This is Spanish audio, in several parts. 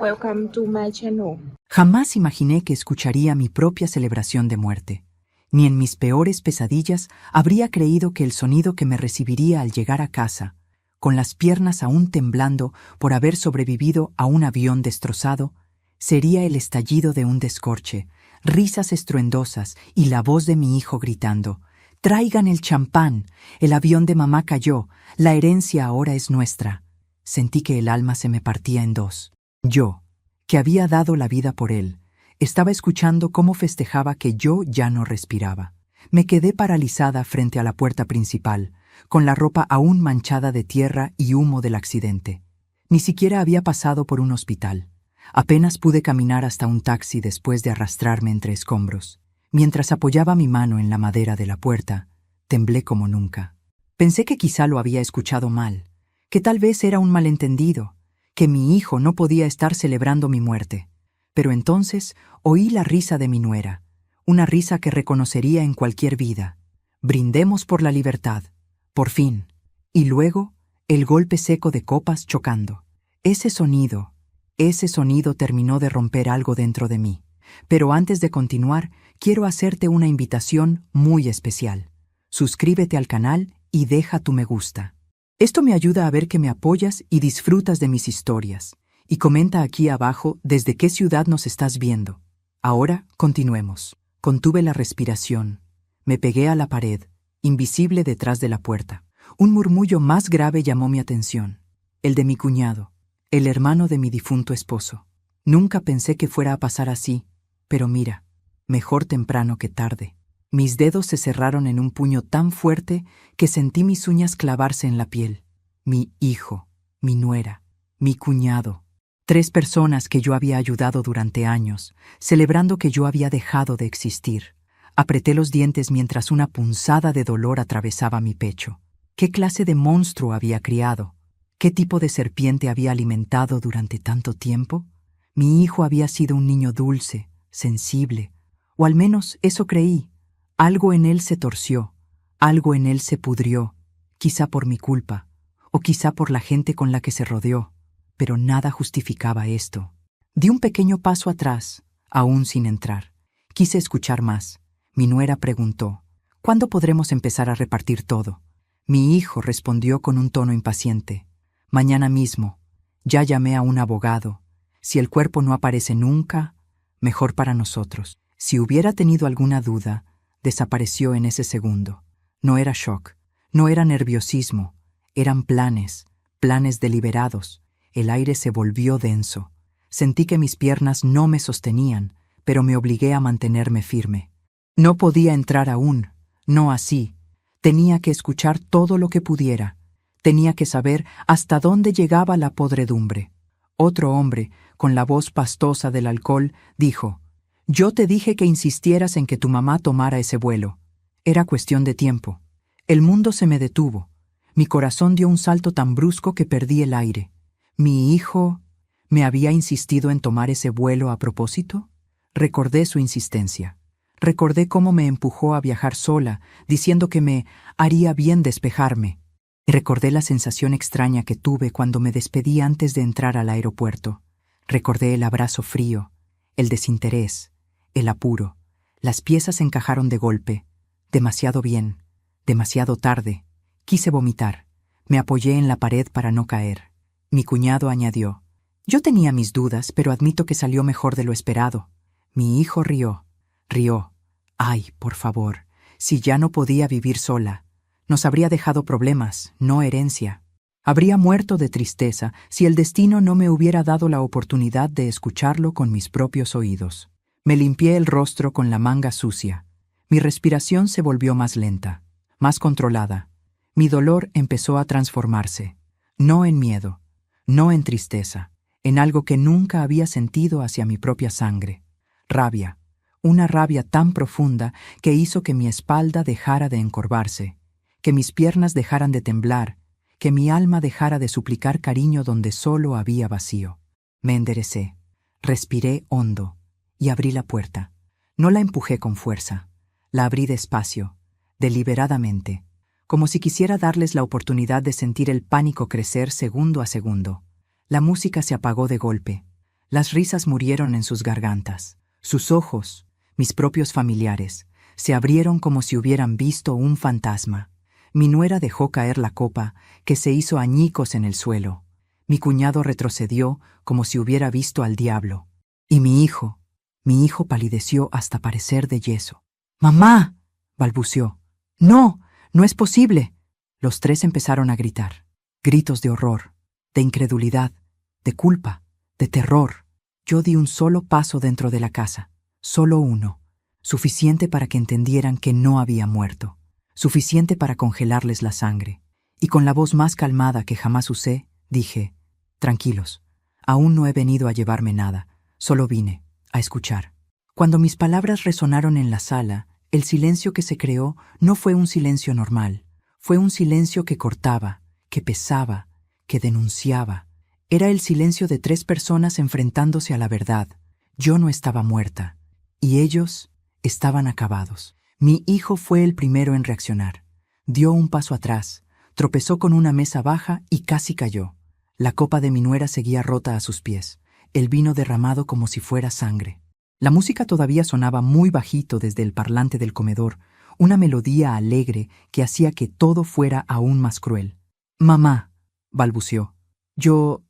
Welcome to my channel. Jamás imaginé que escucharía mi propia celebración de muerte. Ni en mis peores pesadillas habría creído que el sonido que me recibiría al llegar a casa, con las piernas aún temblando por haber sobrevivido a un avión destrozado, sería el estallido de un descorche, risas estruendosas y la voz de mi hijo gritando: «¡Traigan el champán! El avión de mamá cayó, la herencia ahora es nuestra». Sentí que el alma se me partía en dos. Yo, que había dado la vida por él, estaba escuchando cómo festejaba que yo ya no respiraba. Me quedé paralizada frente a la puerta principal, con la ropa aún manchada de tierra y humo del accidente. Ni siquiera había pasado por un hospital. Apenas pude caminar hasta un taxi después de arrastrarme entre escombros. Mientras apoyaba mi mano en la madera de la puerta, temblé como nunca. Pensé que quizá lo había escuchado mal, que tal vez era un malentendido, que mi hijo no podía estar celebrando mi muerte. Pero entonces oí la risa de mi nuera, una risa que reconocería en cualquier vida. Brindemos por la libertad, por fin. Y luego, el golpe seco de copas chocando. Ese sonido terminó de romper algo dentro de mí. Pero antes de continuar, quiero hacerte una invitación muy especial. Suscríbete al canal y deja tu me gusta. Esto me ayuda a ver que me apoyas y disfrutas de mis historias. Y comenta aquí abajo desde qué ciudad nos estás viendo. Ahora, continuemos. Contuve la respiración. Me pegué a la pared, invisible detrás de la puerta. Un murmullo más grave llamó mi atención. El de mi cuñado, el hermano de mi difunto esposo. Nunca pensé que fuera a pasar así, pero mira, mejor temprano que tarde. Mis dedos se cerraron en un puño tan fuerte que sentí mis uñas clavarse en la piel. Mi hijo, mi nuera, mi cuñado. 3 personas que yo había ayudado durante años, celebrando que yo había dejado de existir. Apreté los dientes mientras una punzada de dolor atravesaba mi pecho. ¿Qué clase de monstruo había criado? ¿Qué tipo de serpiente había alimentado durante tanto tiempo? Mi hijo había sido un niño dulce, sensible, o al menos eso creí. Algo en él se torció, algo en él se pudrió, quizá por mi culpa, o quizá por la gente con la que se rodeó, pero nada justificaba esto. Di un pequeño paso atrás, aún sin entrar. Quise escuchar más. Mi nuera preguntó: «¿Cuándo podremos empezar a repartir todo?» Mi hijo respondió con un tono impaciente: «Mañana mismo. Ya llamé a un abogado. Si el cuerpo no aparece nunca, mejor para nosotros». Si hubiera tenido alguna duda, desapareció en ese segundo. No era shock, no era nerviosismo, eran planes deliberados. El aire se volvió denso. Sentí que mis piernas no me sostenían, pero me obligué a mantenerme firme. No podía entrar aún, no así. Tenía que escuchar todo lo que pudiera. Tenía que saber hasta dónde llegaba la podredumbre. Otro hombre, con la voz pastosa del alcohol, dijo: «Yo te dije que insistieras en que tu mamá tomara ese vuelo. Era cuestión de tiempo». El mundo se me detuvo. Mi corazón dio un salto tan brusco que perdí el aire. ¿Mi hijo me había insistido en tomar ese vuelo a propósito? Recordé su insistencia. Recordé cómo me empujó a viajar sola, diciendo que me haría bien despejarme. Recordé la sensación extraña que tuve cuando me despedí antes de entrar al aeropuerto. Recordé el abrazo frío, el desinterés, el apuro. Las piezas encajaron de golpe. Demasiado bien, demasiado tarde. Quise vomitar. Me apoyé en la pared para no caer. Mi cuñado añadió: «Yo tenía mis dudas, pero admito que salió mejor de lo esperado». Mi hijo rió. «Ay, por favor, si ya no podía vivir sola. Nos habría dejado problemas, no herencia. Habría muerto de tristeza si el destino no me hubiera dado la oportunidad de escucharlo con mis propios oídos». Me limpié el rostro con la manga sucia. Mi respiración se volvió más lenta, más controlada. Mi dolor empezó a transformarse, no en miedo, no en tristeza, en algo que nunca había sentido hacia mi propia sangre. Rabia, una rabia tan profunda que hizo que mi espalda dejara de encorvarse, que mis piernas dejaran de temblar, que mi alma dejara de suplicar cariño donde solo había vacío. Me enderecé, respiré hondo y abrí la puerta. No la empujé con fuerza, la abrí despacio, deliberadamente, como si quisiera darles la oportunidad de sentir el pánico crecer segundo a segundo. La música se apagó de golpe. Las risas murieron en sus gargantas. Sus ojos, mis propios familiares, se abrieron como si hubieran visto un fantasma. Mi nuera dejó caer la copa, que se hizo añicos en el suelo. Mi cuñado retrocedió como si hubiera visto al diablo. Y mi hijo palideció hasta parecer de yeso. «¡Mamá!», balbuceó. «¡No! ¡No es posible!». Los tres empezaron a gritar. Gritos de horror, de incredulidad, de culpa, de terror. Yo di un solo paso dentro de la casa, solo uno, suficiente para que entendieran que no había muerto, suficiente para congelarles la sangre. Y con la voz más calmada que jamás usé, dije: «Tranquilos, aún no he venido a llevarme nada, solo vine a escuchar». Cuando mis palabras resonaron en la sala, el silencio que se creó no fue un silencio normal, fue un silencio que cortaba, que pesaba, que denunciaba. Era el silencio de tres personas enfrentándose a la verdad. Yo no estaba muerta, y ellos estaban acabados. Mi hijo fue el primero en reaccionar. Dio un paso atrás, tropezó con una mesa baja y casi cayó. La copa de mi nuera seguía rota a sus pies, el vino derramado como si fuera sangre. La música todavía sonaba muy bajito desde el parlante del comedor, una melodía alegre que hacía que todo fuera aún más cruel. «Mamá», balbuceó. «Yo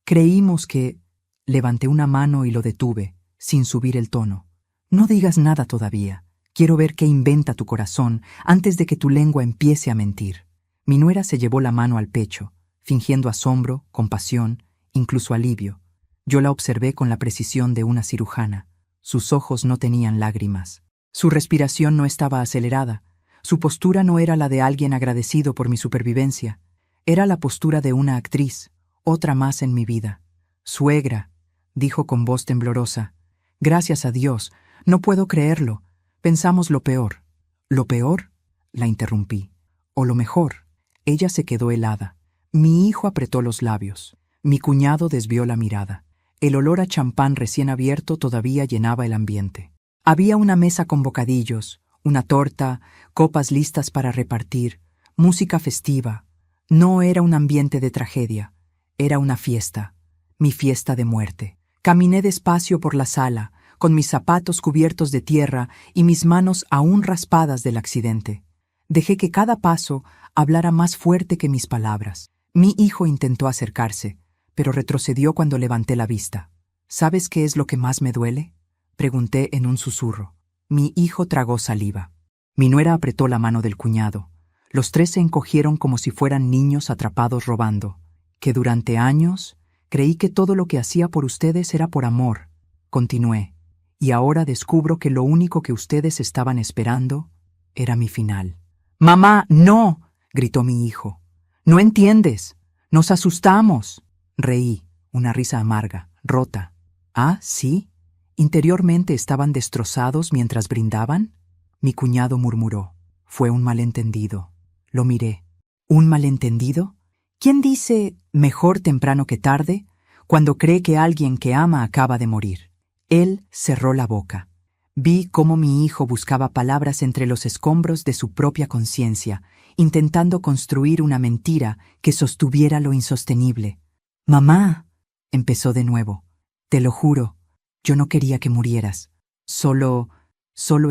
creímos que...». Levanté una mano y lo detuve, sin subir el tono. «No digas nada todavía. Quiero ver qué inventa tu corazón antes de que tu lengua empiece a mentir». Mi nuera se llevó la mano al pecho, fingiendo asombro, compasión, incluso alivio. Yo la observé con la precisión de una cirujana. Sus ojos no tenían lágrimas. Su respiración no estaba acelerada. Su postura no era la de alguien agradecido por mi supervivencia. Era la postura de una actriz, otra más en mi vida. «Suegra», dijo con voz temblorosa. «Gracias a Dios, no puedo creerlo. Pensamos lo peor». «¿Lo peor?», la interrumpí. «¿O lo mejor?». Ella se quedó helada. Mi hijo apretó los labios. Mi cuñado desvió la mirada. El olor a champán recién abierto todavía llenaba el ambiente. Había una mesa con bocadillos, una torta, copas listas para repartir, música festiva. No era un ambiente de tragedia, era una fiesta, mi fiesta de muerte. Caminé despacio por la sala, con mis zapatos cubiertos de tierra y mis manos aún raspadas del accidente. Dejé que cada paso hablara más fuerte que mis palabras. Mi hijo intentó acercarse, pero retrocedió cuando levanté la vista. «¿Sabes qué es lo que más me duele?», pregunté en un susurro. Mi hijo tragó saliva. Mi nuera apretó la mano del cuñado. Los tres se encogieron como si fueran niños atrapados robando. «Que durante años creí que todo lo que hacía por ustedes era por amor», continué. «Y ahora descubro que lo único que ustedes estaban esperando era mi final». «¡Mamá, no!», gritó mi hijo. «No entiendes. Nos asustamos». Reí, una risa amarga, rota. «¿Ah, sí? ¿Interiormente estaban destrozados mientras brindaban?». Mi cuñado murmuró. «Fue un malentendido». Lo miré. «¿Un malentendido? ¿Quién dice mejor temprano que tarde cuando cree que alguien que ama acaba de morir?». Él cerró la boca. Vi cómo mi hijo buscaba palabras entre los escombros de su propia conciencia, intentando construir una mentira que sostuviera lo insostenible. «Mamá», empezó de nuevo, «te lo juro, yo no quería que murieras. Solo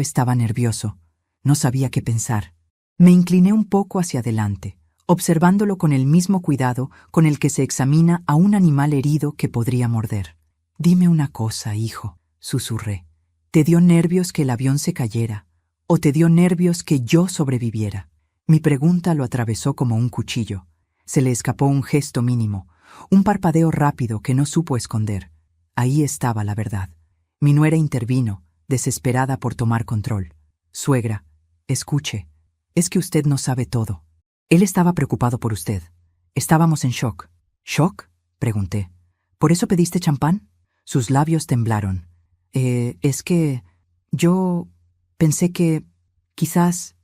estaba nervioso. No sabía qué pensar». Me incliné un poco hacia adelante, observándolo con el mismo cuidado con el que se examina a un animal herido que podría morder. «Dime una cosa, hijo», susurré. «¿Te dio nervios que el avión se cayera? ¿O te dio nervios que yo sobreviviera?». Mi pregunta lo atravesó como un cuchillo. Se le escapó un gesto mínimo, un parpadeo rápido que no supo esconder. Ahí estaba la verdad. Mi nuera intervino, desesperada por tomar control. «Suegra, escuche, es que usted no sabe todo. Él estaba preocupado por usted. Estábamos en shock». «¿Shock?», pregunté. «¿Por eso pediste champán?». Sus labios temblaron. Es que yo pensé que quizás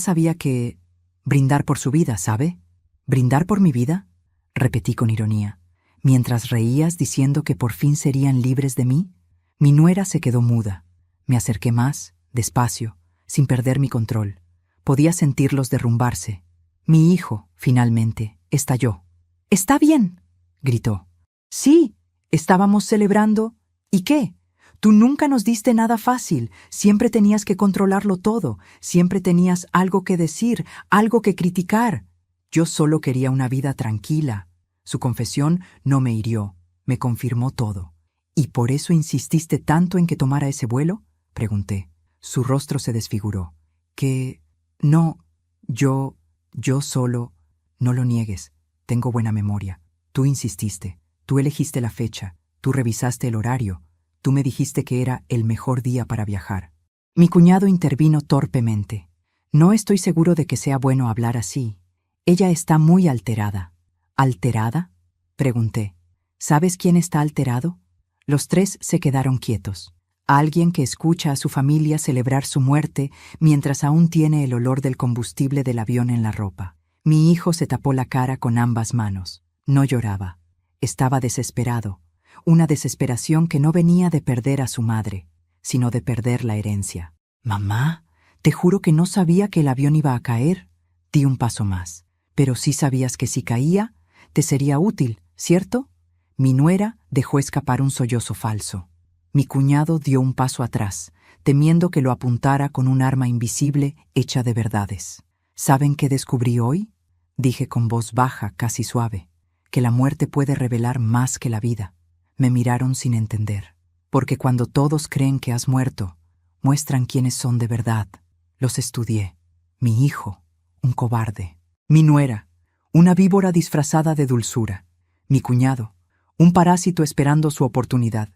había que brindar por su vida, ¿sabe?». «¿Brindar por mi vida?», repetí con ironía. «¿Mientras reías diciendo que por fin serían libres de mí?». Mi nuera se quedó muda. Me acerqué más, despacio, sin perder mi control. Podía sentirlos derrumbarse. Mi hijo, finalmente, estalló. «¡Está bien!», gritó. «Sí, Estábamos celebrando. ¿Y qué? Tú nunca nos diste nada fácil, siempre tenías que controlarlo todo, siempre tenías algo que decir, algo que criticar. Yo solo quería una vida tranquila. Su confesión no me hirió, me confirmó todo. ¿Y por eso insististe tanto en que tomara ese vuelo?, pregunté. Su rostro se desfiguró. No, yo solo... No lo niegues, tengo buena memoria. Tú insististe, tú elegiste la fecha, tú revisaste el horario, tú me dijiste que era el mejor día para viajar. Mi cuñado intervino torpemente. No estoy seguro de que sea bueno hablar así. Ella está muy alterada. ¿Alterada?, pregunté. ¿Sabes quién está alterado? Los tres se quedaron quietos. Alguien que escucha a su familia celebrar su muerte mientras aún tiene el olor del combustible del avión en la ropa. Mi hijo se tapó la cara con ambas manos. No lloraba. Estaba desesperado. Una desesperación que no venía de perder a su madre, sino de perder la herencia. «Mamá, te juro que no sabía que el avión iba a caer». Di un paso más. «Pero sí sabías que si caía, te sería útil, ¿cierto?». Mi nuera dejó escapar un sollozo falso. Mi cuñado dio un paso atrás, temiendo que lo apuntara con un arma invisible hecha de verdades. «¿Saben qué descubrí hoy?», dije con voz baja, casi suave. «Que la muerte puede revelar más que la vida». Me miraron sin entender. «Porque cuando todos creen que has muerto, muestran quiénes son de verdad». Los estudié. Mi hijo, un cobarde. Mi nuera, una víbora disfrazada de dulzura. Mi cuñado, un parásito esperando su oportunidad.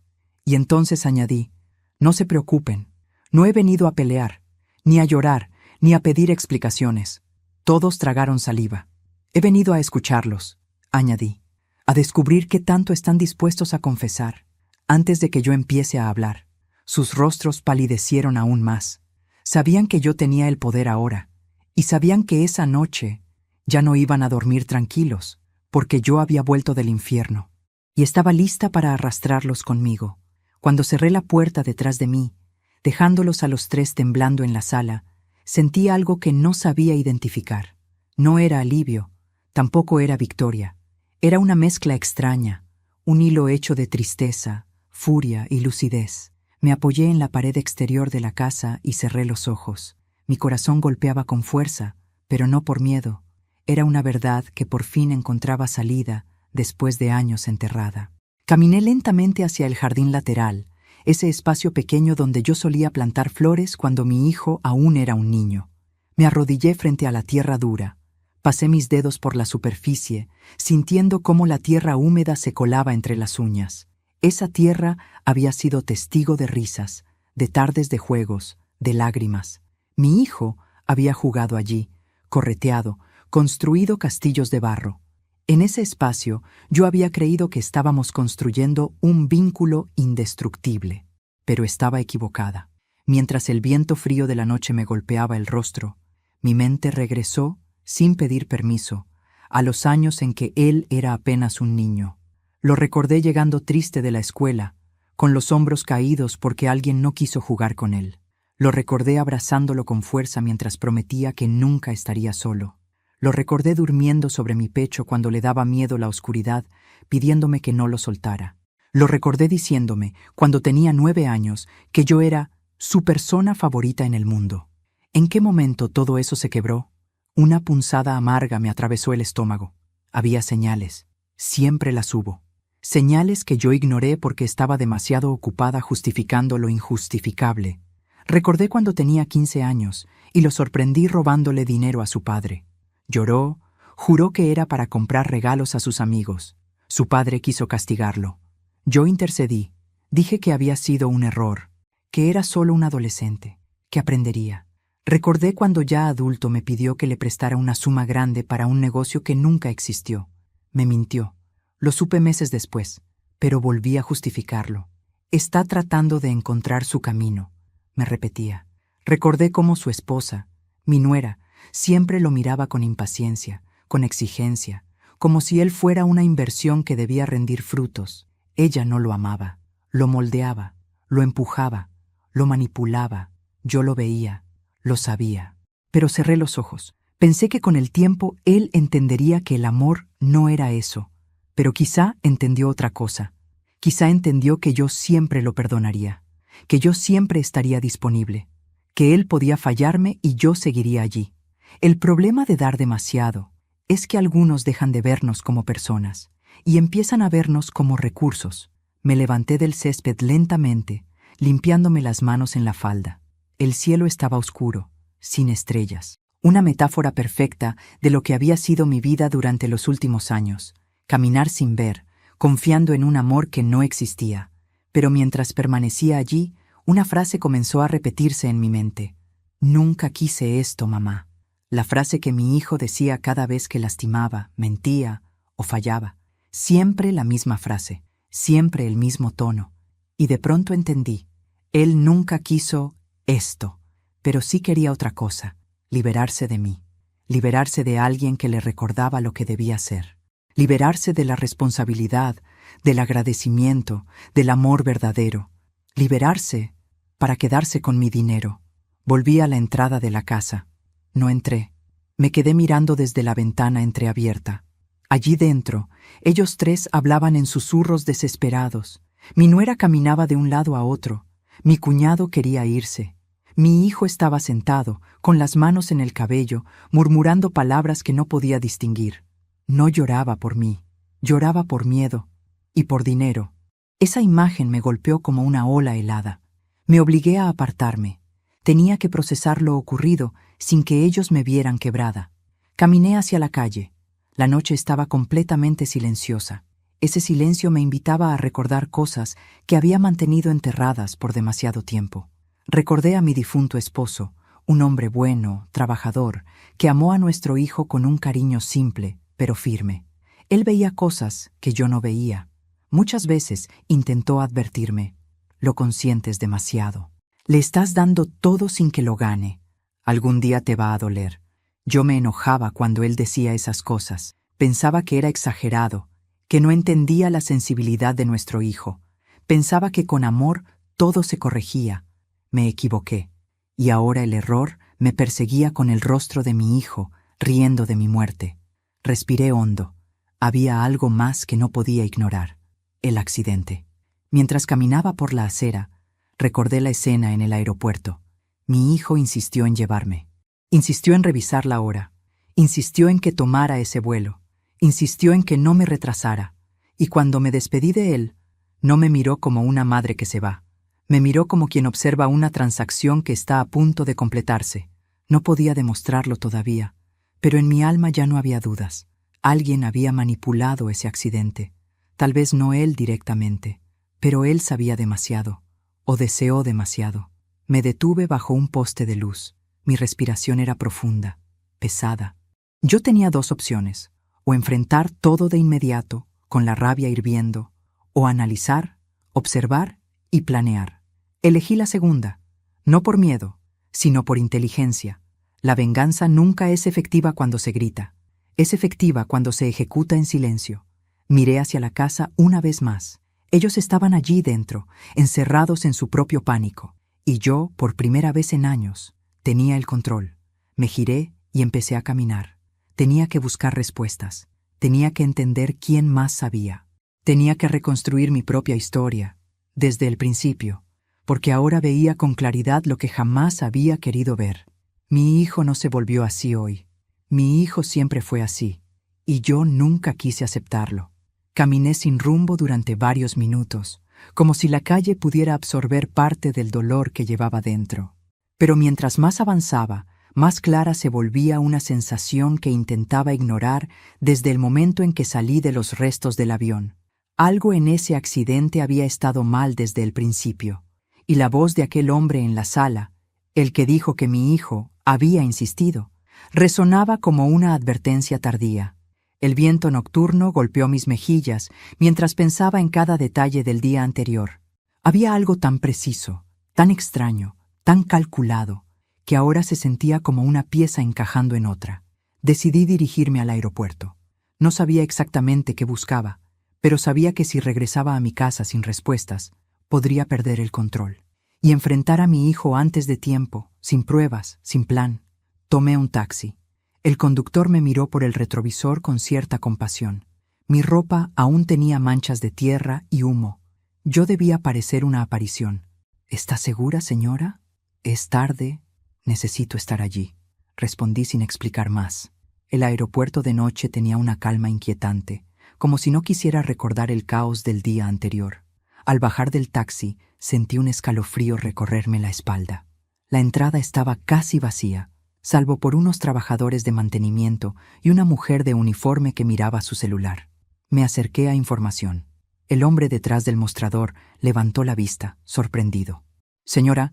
Y entonces añadí: «No se preocupen, no he venido a pelear, ni a llorar, ni a pedir explicaciones». Todos tragaron saliva. «He venido a escucharlos», añadí, «a descubrir qué tanto están dispuestos a confesar, antes de que yo empiece a hablar». Sus rostros palidecieron aún más. Sabían que yo tenía el poder ahora, y sabían que esa noche ya no iban a dormir tranquilos, porque yo había vuelto del infierno, y estaba lista para arrastrarlos conmigo. Cuando cerré la puerta detrás de mí, dejándolos a los tres temblando en la sala, sentí algo que no sabía identificar. No era alivio, tampoco era victoria. Era una mezcla extraña, un hilo hecho de tristeza, furia y lucidez. Me apoyé en la pared exterior de la casa y cerré los ojos. Mi corazón golpeaba con fuerza, pero no por miedo. Era una verdad que por fin encontraba salida después de años enterrada. Caminé lentamente hacia el jardín lateral, ese espacio pequeño donde yo solía plantar flores cuando mi hijo aún era un niño. Me arrodillé frente a la tierra dura. Pasé mis dedos por la superficie, sintiendo cómo la tierra húmeda se colaba entre las uñas. Esa tierra había sido testigo de risas, de tardes de juegos, de lágrimas. Mi hijo había jugado allí, correteado, construido castillos de barro. En ese espacio yo había creído que estábamos construyendo un vínculo indestructible, pero estaba equivocada. Mientras el viento frío de la noche me golpeaba el rostro, mi mente regresó, sin pedir permiso, a los años en que él era apenas un niño. Lo recordé llegando triste de la escuela, con los hombros caídos porque alguien no quiso jugar con él. Lo recordé abrazándolo con fuerza mientras prometía que nunca estaría solo. Lo recordé durmiendo sobre mi pecho cuando le daba miedo la oscuridad, pidiéndome que no lo soltara. Lo recordé diciéndome, cuando tenía 9 años, que yo era su persona favorita en el mundo. ¿En qué momento todo eso se quebró? Una punzada amarga me atravesó el estómago. Había señales. Siempre las hubo. Señales que yo ignoré porque estaba demasiado ocupada justificando lo injustificable. Recordé cuando tenía 15 años y lo sorprendí robándole dinero a su padre. Lloró, juró que era para comprar regalos a sus amigos. Su padre quiso castigarlo. Yo intercedí, dije que había sido un error, que era solo un adolescente, que aprendería. Recordé cuando ya adulto me pidió que le prestara una suma grande para un negocio que nunca existió. Me mintió. Lo supe meses después, pero volví a justificarlo. Está tratando de encontrar su camino, me repetía. Recordé cómo su esposa, mi nuera, siempre lo miraba con impaciencia, con exigencia, como si él fuera una inversión que debía rendir frutos. Ella no lo amaba, lo moldeaba, lo empujaba, lo manipulaba. Yo lo veía, lo sabía. Pero cerré los ojos. Pensé que con el tiempo él entendería que el amor no era eso, pero quizá entendió otra cosa, Quizá entendió que yo siempre lo perdonaría, que yo siempre estaría disponible, que él podía fallarme y yo seguiría allí. El problema de dar demasiado es que algunos dejan de vernos como personas y empiezan a vernos como recursos. Me levanté del césped lentamente, limpiándome las manos en la falda. El cielo estaba oscuro, sin estrellas. Una metáfora perfecta de lo que había sido mi vida durante los últimos años. Caminar sin ver, confiando en un amor que no existía. Pero mientras permanecía allí, una frase comenzó a repetirse en mi mente. Nunca quise esto, mamá. La frase que mi hijo decía cada vez que lastimaba, mentía o fallaba. Siempre la misma frase, siempre el mismo tono. Y de pronto entendí. Él nunca quiso esto, pero sí quería otra cosa, liberarse de mí, liberarse de alguien que le recordaba lo que debía ser, liberarse de la responsabilidad, del agradecimiento, del amor verdadero, liberarse para quedarse con mi dinero. Volví a la entrada de la casa. No entré. Me quedé mirando desde la ventana entreabierta. Allí dentro, ellos tres hablaban en susurros desesperados. Mi nuera caminaba de un lado a otro. Mi cuñado quería irse. Mi hijo estaba sentado, con las manos en el cabello, murmurando palabras que no podía distinguir. No lloraba por mí, lloraba por miedo y por dinero. Esa imagen me golpeó como una ola helada. Me obligué a apartarme. Tenía que procesar lo ocurrido sin que ellos me vieran quebrada. Caminé hacia la calle. La noche estaba completamente silenciosa. Ese silencio me invitaba a recordar cosas que había mantenido enterradas por demasiado tiempo. Recordé a mi difunto esposo, un hombre bueno, trabajador, que amó a nuestro hijo con un cariño simple, pero firme. Él veía cosas que yo no veía. Muchas veces intentó advertirme. Lo consientes demasiado. Le estás dando todo sin que lo gane. Algún día te va a doler. Yo me enojaba cuando él decía esas cosas. Pensaba que era exagerado, que no entendía la sensibilidad de nuestro hijo. Pensaba que con amor todo se corregía. Me equivoqué, y ahora el error me perseguía con el rostro de mi hijo, riendo de mi muerte. Respiré hondo. Había algo más que no podía ignorar: el accidente. Mientras caminaba por la acera, recordé la escena en el aeropuerto. Mi hijo insistió en llevarme. Insistió en revisar la hora. Insistió en que tomara ese vuelo. Insistió en que no me retrasara. Y cuando me despedí de él, no me miró como una madre que se va. Me miró como quien observa una transacción que está a punto de completarse. No podía demostrarlo todavía, pero en mi alma ya no había dudas. Alguien había manipulado ese accidente. Tal vez no él directamente, pero él sabía demasiado, o deseó demasiado. Me detuve bajo un poste de luz. Mi respiración era profunda, pesada. Yo tenía dos opciones: o enfrentar todo de inmediato, con la rabia hirviendo, o analizar, observar y planear. Elegí la segunda, no por miedo, sino por inteligencia. La venganza nunca es efectiva cuando se grita. Es efectiva cuando se ejecuta en silencio. Miré hacia la casa una vez más. Ellos estaban allí dentro, encerrados en su propio pánico. Y yo, por primera vez en años, tenía el control. Me giré y empecé a caminar. Tenía que buscar respuestas. Tenía que entender quién más sabía. Tenía que reconstruir mi propia historia, desde el principio, porque ahora veía con claridad lo que jamás había querido ver. Mi hijo no se volvió así hoy. Mi hijo siempre fue así, y yo nunca quise aceptarlo. Caminé sin rumbo durante varios minutos, como si la calle pudiera absorber parte del dolor que llevaba dentro. Pero mientras más avanzaba, más clara se volvía una sensación que intentaba ignorar desde el momento en que salí de los restos del avión. Algo en ese accidente había estado mal desde el principio, y la voz de aquel hombre en la sala, el que dijo que mi hijo había insistido, resonaba como una advertencia tardía. El viento nocturno golpeó mis mejillas mientras pensaba en cada detalle del día anterior. Había algo tan preciso, tan extraño, tan calculado, que ahora se sentía como una pieza encajando en otra. Decidí dirigirme al aeropuerto. No sabía exactamente qué buscaba, pero sabía que si regresaba a mi casa sin respuestas, podría perder el control. Y enfrentar a mi hijo antes de tiempo, sin pruebas, sin plan. Tomé un taxi. El conductor me miró por el retrovisor con cierta compasión. Mi ropa aún tenía manchas de tierra y humo, Yo debía parecer una aparición. ¿Está segura, señora? Es tarde. Necesito estar allí. Respondí sin explicar más. El aeropuerto de noche tenía una calma inquietante, como si no quisiera recordar el caos del día anterior. Al bajar del taxi, sentí un escalofrío recorrerme la espalda. La entrada estaba casi vacía, salvo por unos trabajadores de mantenimiento y una mujer de uniforme que miraba su celular. Me acerqué a información. El hombre detrás del mostrador levantó la vista, sorprendido. «Señora,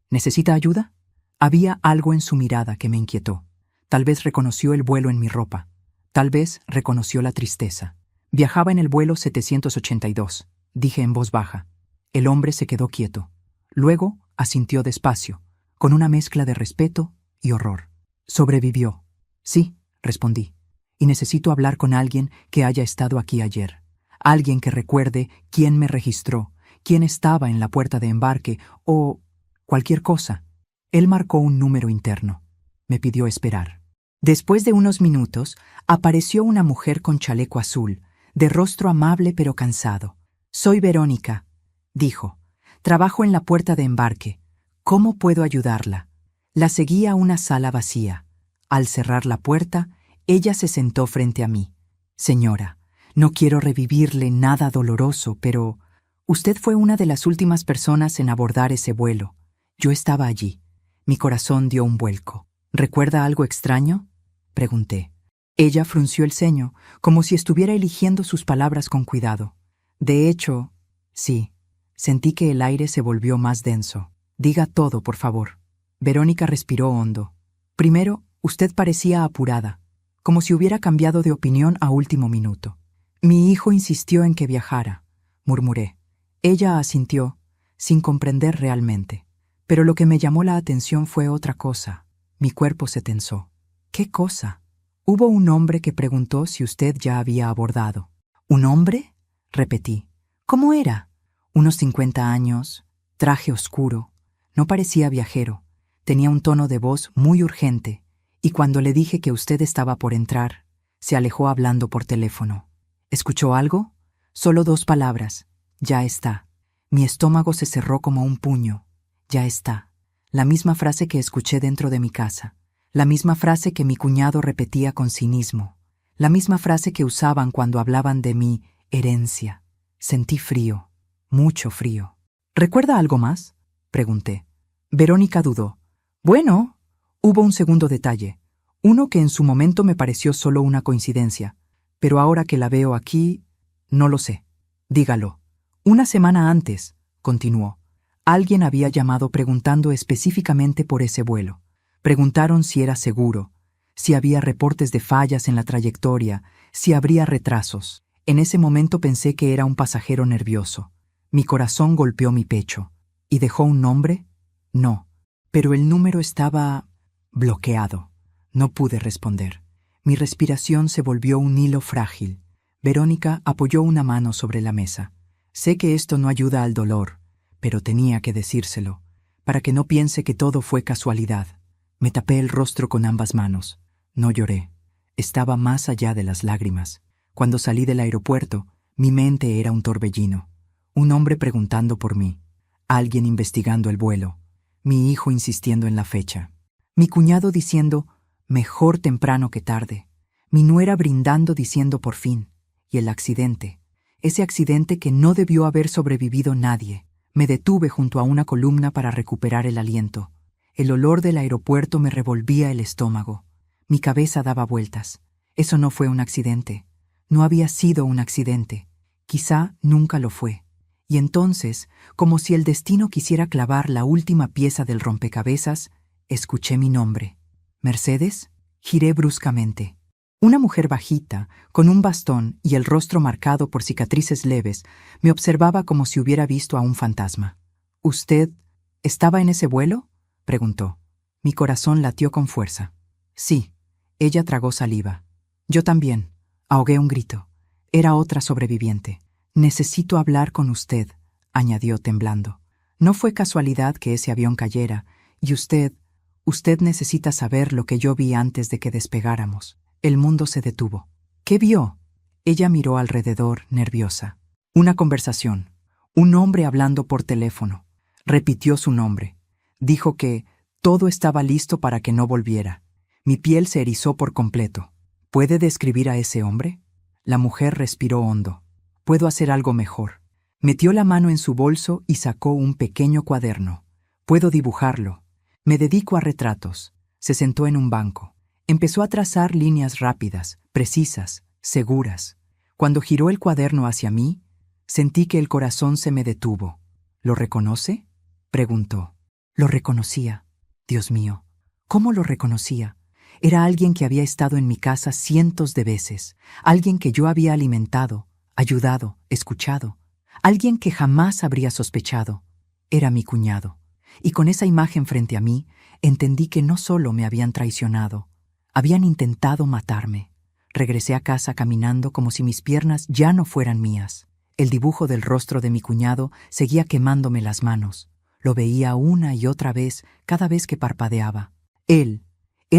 ¿necesita ayuda?» Había algo en su mirada que me inquietó. Tal vez reconoció el vuelo en mi ropa. Tal vez reconoció la tristeza. Viajaba en el vuelo 782, dije en voz baja. El hombre se quedó quieto. Luego asintió despacio, con una mezcla de respeto y horror. «¿Sobrevivió?» «Sí», respondí. «Y necesito hablar con alguien que haya estado aquí ayer. Alguien que recuerde quién me registró, quién estaba en la puerta de embarque o cualquier cosa». Él marcó un número interno. Me pidió esperar. Después de unos minutos, apareció una mujer con chaleco azul, de rostro amable pero cansado. «Soy Verónica», dijo. «Trabajo en la puerta de embarque. ¿Cómo puedo ayudarla?» La seguí a una sala vacía. Al cerrar la puerta, ella se sentó frente a mí. «Señora, no quiero revivirle nada doloroso, pero usted fue una de las últimas personas en abordar ese vuelo. Yo estaba allí». Mi corazón dio un vuelco. «¿Recuerda algo extraño?», pregunté. Ella frunció el ceño, como si estuviera eligiendo sus palabras con cuidado. «De hecho, sí». Sentí que el aire se volvió más denso. «Diga todo, por favor». Verónica respiró hondo. «Primero, usted parecía apurada, como si hubiera cambiado de opinión a último minuto. Mi hijo insistió en que viajara», murmuré. Ella asintió, sin comprender realmente. Pero lo que me llamó la atención fue otra cosa. Mi cuerpo se tensó. «¿Qué cosa?» «Hubo un hombre que preguntó si usted ya había abordado». «¿Un hombre?», repetí. «¿Cómo era?» «Unos 50 años, traje oscuro. No parecía viajero. Tenía un tono de voz muy urgente, y cuando le dije que usted estaba por entrar, se alejó hablando por teléfono». «¿Escuchó algo?» «Solo 2 palabras. Ya está». Mi estómago se cerró como un puño. «Ya está». La misma frase que escuché dentro de mi casa. La misma frase que mi cuñado repetía con cinismo. La misma frase que usaban cuando hablaban de mi herencia. Sentí frío, mucho frío. «¿Recuerda algo más?», pregunté. Verónica dudó. «Bueno», hubo un segundo detalle. Uno que en su momento me pareció solo una coincidencia. Pero ahora que la veo aquí, no lo sé. «Dígalo». «Una semana antes», continuó, «alguien había llamado preguntando específicamente por ese vuelo. Preguntaron si era seguro, si había reportes de fallas en la trayectoria, si habría retrasos. En ese momento pensé que era un pasajero nervioso. Mi corazón golpeó mi pecho. ¿Y dejó un nombre? No. Pero el número estaba bloqueado. No pude responder. Mi respiración se volvió un hilo frágil. Verónica apoyó una mano sobre la mesa. «Sé que esto no ayuda al dolor, pero tenía que decírselo, para que no piense que todo fue casualidad». Me tapé el rostro con ambas manos. No lloré. Estaba más allá de las lágrimas. Cuando salí del aeropuerto, mi mente era un torbellino. Un hombre preguntando por mí. Alguien investigando el vuelo. Mi hijo insistiendo en la fecha. Mi cuñado diciendo, «mejor temprano que tarde». Mi nuera brindando diciendo «por fin». Y el accidente. Ese accidente que no debió haber sobrevivido nadie. Me detuve junto a una columna para recuperar el aliento. El olor del aeropuerto me revolvía el estómago. Mi cabeza daba vueltas. Eso no fue un accidente. No había sido un accidente. Quizá nunca lo fue. Y entonces, como si el destino quisiera clavar la última pieza del rompecabezas, escuché mi nombre. «¿Mercedes?». Giré bruscamente. Una mujer bajita, con un bastón y el rostro marcado por cicatrices leves, me observaba como si hubiera visto a un fantasma. «¿Usted estaba en ese vuelo?», preguntó. Mi corazón latió con fuerza. «Sí». Ella tragó saliva. «Yo también». Ahogué un grito. Era otra sobreviviente. «Necesito hablar con usted», añadió temblando. «No fue casualidad que ese avión cayera, y usted necesita saber lo que yo vi antes de que despegáramos». El mundo se detuvo. «¿Qué vio?». Ella miró alrededor, nerviosa. «Una conversación. Un hombre hablando por teléfono. Repitió su nombre. Dijo que todo estaba listo para que no volviera. Mi piel se erizó por completo. ¿Puede describir a ese hombre? La mujer respiró hondo. Puedo hacer algo mejor. Metió la mano en su bolso y sacó un pequeño cuaderno. Puedo dibujarlo. Me dedico a retratos. Se sentó en un banco. Empezó a trazar líneas rápidas, precisas, seguras. Cuando giró el cuaderno hacia mí, sentí que el corazón se me detuvo. ¿Lo reconoce?, preguntó. Lo reconocía. Dios mío, ¿cómo lo reconocía? Era alguien que había estado en mi casa cientos de veces, alguien que yo había alimentado, ayudado, escuchado, alguien que jamás habría sospechado. Era mi cuñado. Y con esa imagen frente a mí, entendí que no solo me habían traicionado, habían intentado matarme. Regresé a casa caminando como si mis piernas ya no fueran mías. El dibujo del rostro de mi cuñado seguía quemándome las manos. Lo veía una y otra vez cada vez que parpadeaba. Él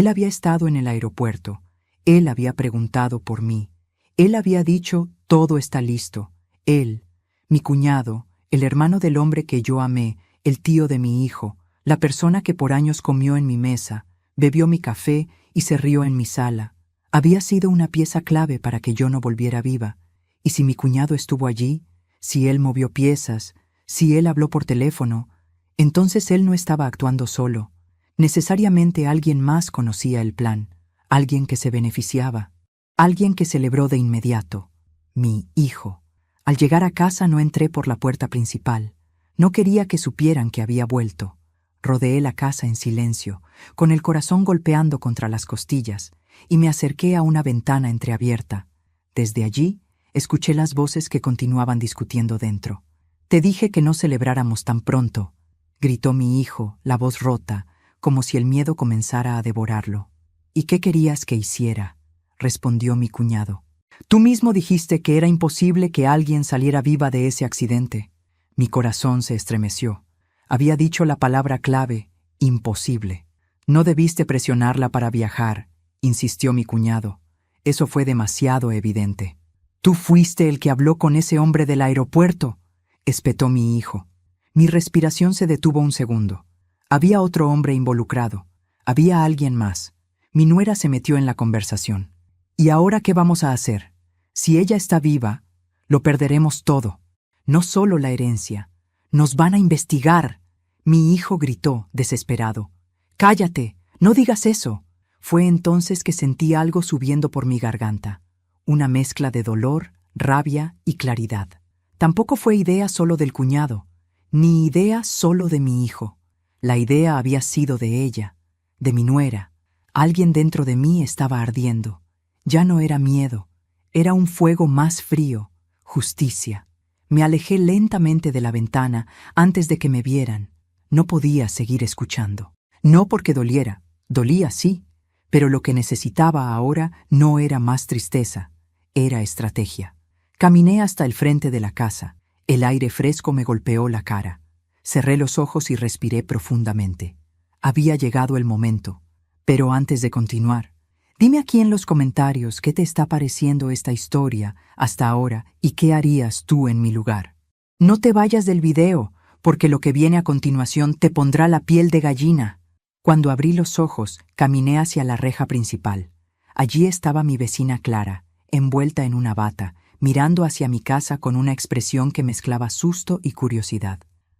había estado en el aeropuerto. Él había preguntado por mí. Él había dicho, todo está listo. Él, mi cuñado, el hermano del hombre que yo amé, el tío de mi hijo, la persona que por años comió en mi mesa, bebió mi café y se rió en mi sala. Había sido una pieza clave para que yo no volviera viva. Y si mi cuñado estuvo allí, si él movió piezas, si él habló por teléfono, entonces él no estaba actuando solo. Necesariamente alguien más conocía el plan, alguien que se beneficiaba, alguien que celebró de inmediato. Mi hijo. Al llegar a casa no entré por la puerta principal. No quería que supieran que había vuelto. Rodeé la casa en silencio, con el corazón golpeando contra las costillas, y me acerqué a una ventana entreabierta. Desde allí, escuché las voces que continuaban discutiendo dentro. «Te dije que no celebráramos tan pronto», gritó mi hijo, la voz rota, como si el miedo comenzara a devorarlo. «¿Y qué querías que hiciera?», respondió mi cuñado. «Tú mismo dijiste que era imposible que alguien saliera viva de ese accidente». Mi corazón se estremeció. Había dicho la palabra clave, imposible. «No debiste presionarla para viajar», insistió mi cuñado. «Eso fue demasiado evidente». «Tú fuiste el que habló con ese hombre del aeropuerto», espetó mi hijo. Mi respiración se detuvo un segundo. Había otro hombre involucrado. Había alguien más. Mi nuera se metió en la conversación. «¿Y ahora qué vamos a hacer? Si ella está viva, lo perderemos todo. No solo la herencia. Nos van a investigar». Mi hijo gritó, desesperado. «¡Cállate! ¡No digas eso!». Fue entonces que sentí algo subiendo por mi garganta. Una mezcla de dolor, rabia y claridad. Tampoco fue idea solo del cuñado, ni idea solo de mi hijo. La idea había sido de ella, de mi nuera. Alguien dentro de mí estaba ardiendo. Ya no era miedo, era un fuego más frío, justicia. Me alejé lentamente de la ventana antes de que me vieran. No podía seguir escuchando. No porque doliera, dolía sí, pero lo que necesitaba ahora no era más tristeza, era estrategia. Caminé hasta el frente de la casa. El aire fresco me golpeó la cara. Cerré los ojos y respiré profundamente. Había llegado el momento. Pero antes de continuar, dime aquí en los comentarios qué te está pareciendo esta historia hasta ahora y qué harías tú en mi lugar. No te vayas del video, porque lo que viene a continuación te pondrá la piel de gallina. Cuando abrí los ojos, caminé hacia la reja principal. Allí estaba mi vecina Clara, envuelta en una bata, mirando hacia mi casa con una expresión que mezclaba susto y curiosidad.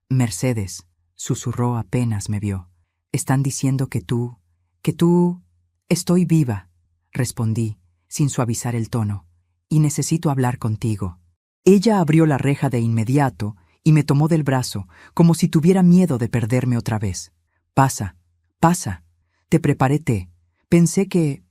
«Mercedes», susurró apenas me vio. «Están diciendo que tú... Estoy viva», respondí, sin suavizar el tono, «y necesito hablar contigo». Ella abrió la reja de inmediato y me tomó del brazo, como si tuviera miedo de perderme otra vez. «Pasa, pasa. Te preparé té. Pensé que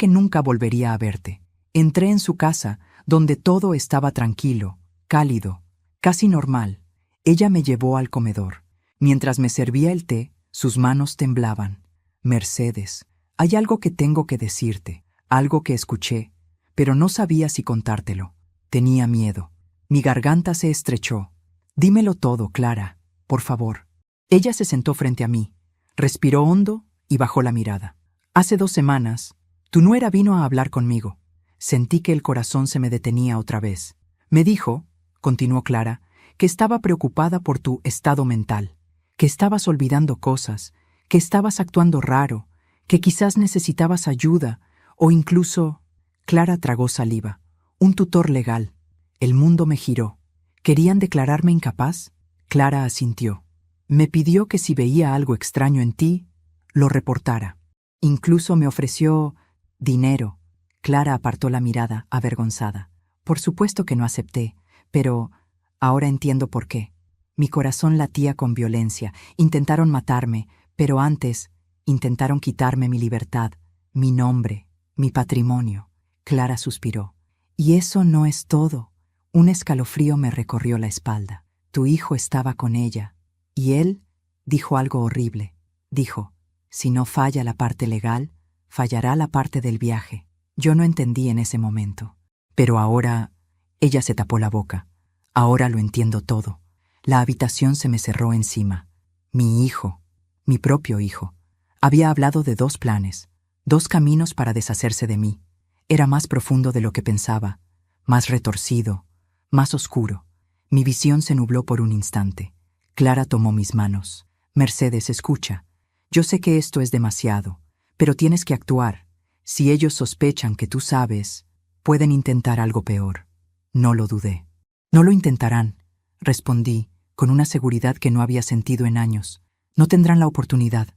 nunca volvería a verte». Entré en su casa, donde todo estaba tranquilo, cálido, casi normal. Ella me llevó al comedor. Mientras me servía el té, sus manos temblaban. «Mercedes, hay algo que tengo que decirte, algo que escuché, pero no sabía si contártelo. Tenía miedo». Mi garganta se estrechó. «Dímelo todo, Clara, por favor». Ella se sentó frente a mí, respiró hondo y bajó la mirada. «Hace 2 semanas, tu nuera vino a hablar conmigo. Sentí que el corazón se me detenía otra vez. Me dijo, continuó Clara, que estaba preocupada por tu estado mental, que estabas olvidando cosas, que estabas actuando raro, que quizás necesitabas ayuda, o incluso... Clara tragó saliva. Un tutor legal. El mundo me giró. ¿Querían declararme incapaz? Clara asintió. Me pidió que si veía algo extraño en ti, lo reportara. Incluso me ofreció dinero. Clara apartó la mirada, avergonzada. Por supuesto que no acepté, pero ahora entiendo por qué. Mi corazón latía con violencia. Intentaron matarme, pero antes intentaron quitarme mi libertad, mi nombre, mi patrimonio. Clara suspiró. Y eso no es todo. Un escalofrío me recorrió la espalda. Tu hijo estaba con ella. Y él dijo algo horrible. Dijo, si no falla la parte legal, fallará la parte del viaje. Yo no entendí en ese momento. Pero ahora... Ella se tapó la boca. Ahora lo entiendo todo. La habitación se me cerró encima. Mi hijo, mi propio hijo, había hablado de 2 planes, 2 caminos para deshacerse de mí. Era más profundo de lo que pensaba, más retorcido, más oscuro. Mi visión se nubló por un instante. Clara tomó mis manos. Mercedes, escucha. Yo sé que esto es demasiado, pero tienes que actuar. Si ellos sospechan que tú sabes, pueden intentar algo peor. No lo dudé. No lo intentarán, respondí, con una seguridad que no había sentido en años. No tendrán la oportunidad.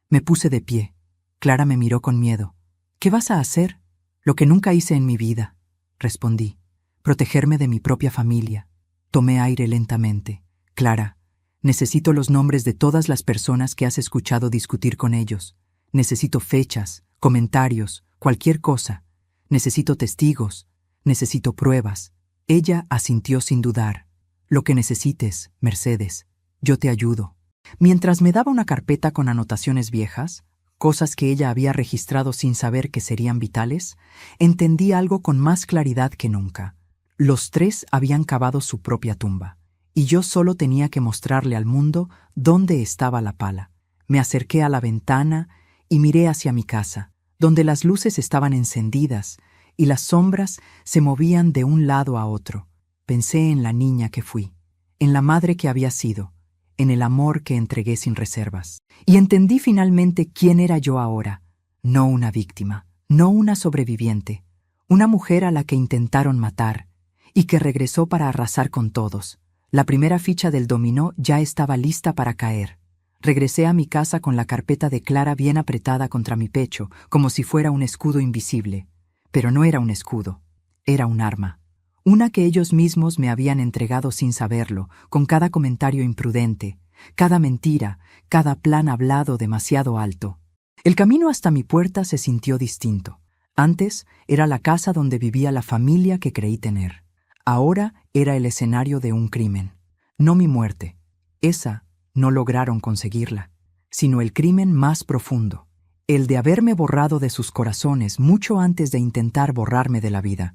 Me puse de pie. Clara me miró con miedo. ¿Qué vas a hacer? Lo que nunca hice en mi vida, respondí. Protegerme de mi propia familia. Tomé aire lentamente. Clara, necesito los nombres de todas las personas que has escuchado discutir con ellos. Necesito fechas, comentarios, cualquier cosa. Necesito testigos. Necesito pruebas. Ella asintió sin dudar. Lo que necesites, Mercedes. Yo te ayudo. Mientras me daba una carpeta con anotaciones viejas, cosas que ella había registrado sin saber que serían vitales, entendí algo con más claridad que nunca. Los 3 habían cavado su propia tumba, y yo solo tenía que mostrarle al mundo dónde estaba la pala. Me acerqué a la ventana y miré hacia mi casa, donde las luces estaban encendidas y las sombras se movían de un lado a otro. Pensé en la niña que fui, en la madre que había sido, en el amor que entregué sin reservas. Y entendí finalmente quién era yo ahora. No una víctima, no una sobreviviente, una mujer a la que intentaron matar y que regresó para arrasar con todos. La primera ficha del dominó ya estaba lista para caer. Regresé a mi casa con la carpeta de Clara bien apretada contra mi pecho, como si fuera un escudo invisible. Pero no era un escudo, era un arma. Una que ellos mismos me habían entregado sin saberlo, con cada comentario imprudente, cada mentira, cada plan hablado demasiado alto. El camino hasta mi puerta se sintió distinto. Antes era la casa donde vivía la familia que creí tener. Ahora era el escenario de un crimen. No mi muerte. Esa no lograron conseguirla, sino el crimen más profundo. El de haberme borrado de sus corazones mucho antes de intentar borrarme de la vida.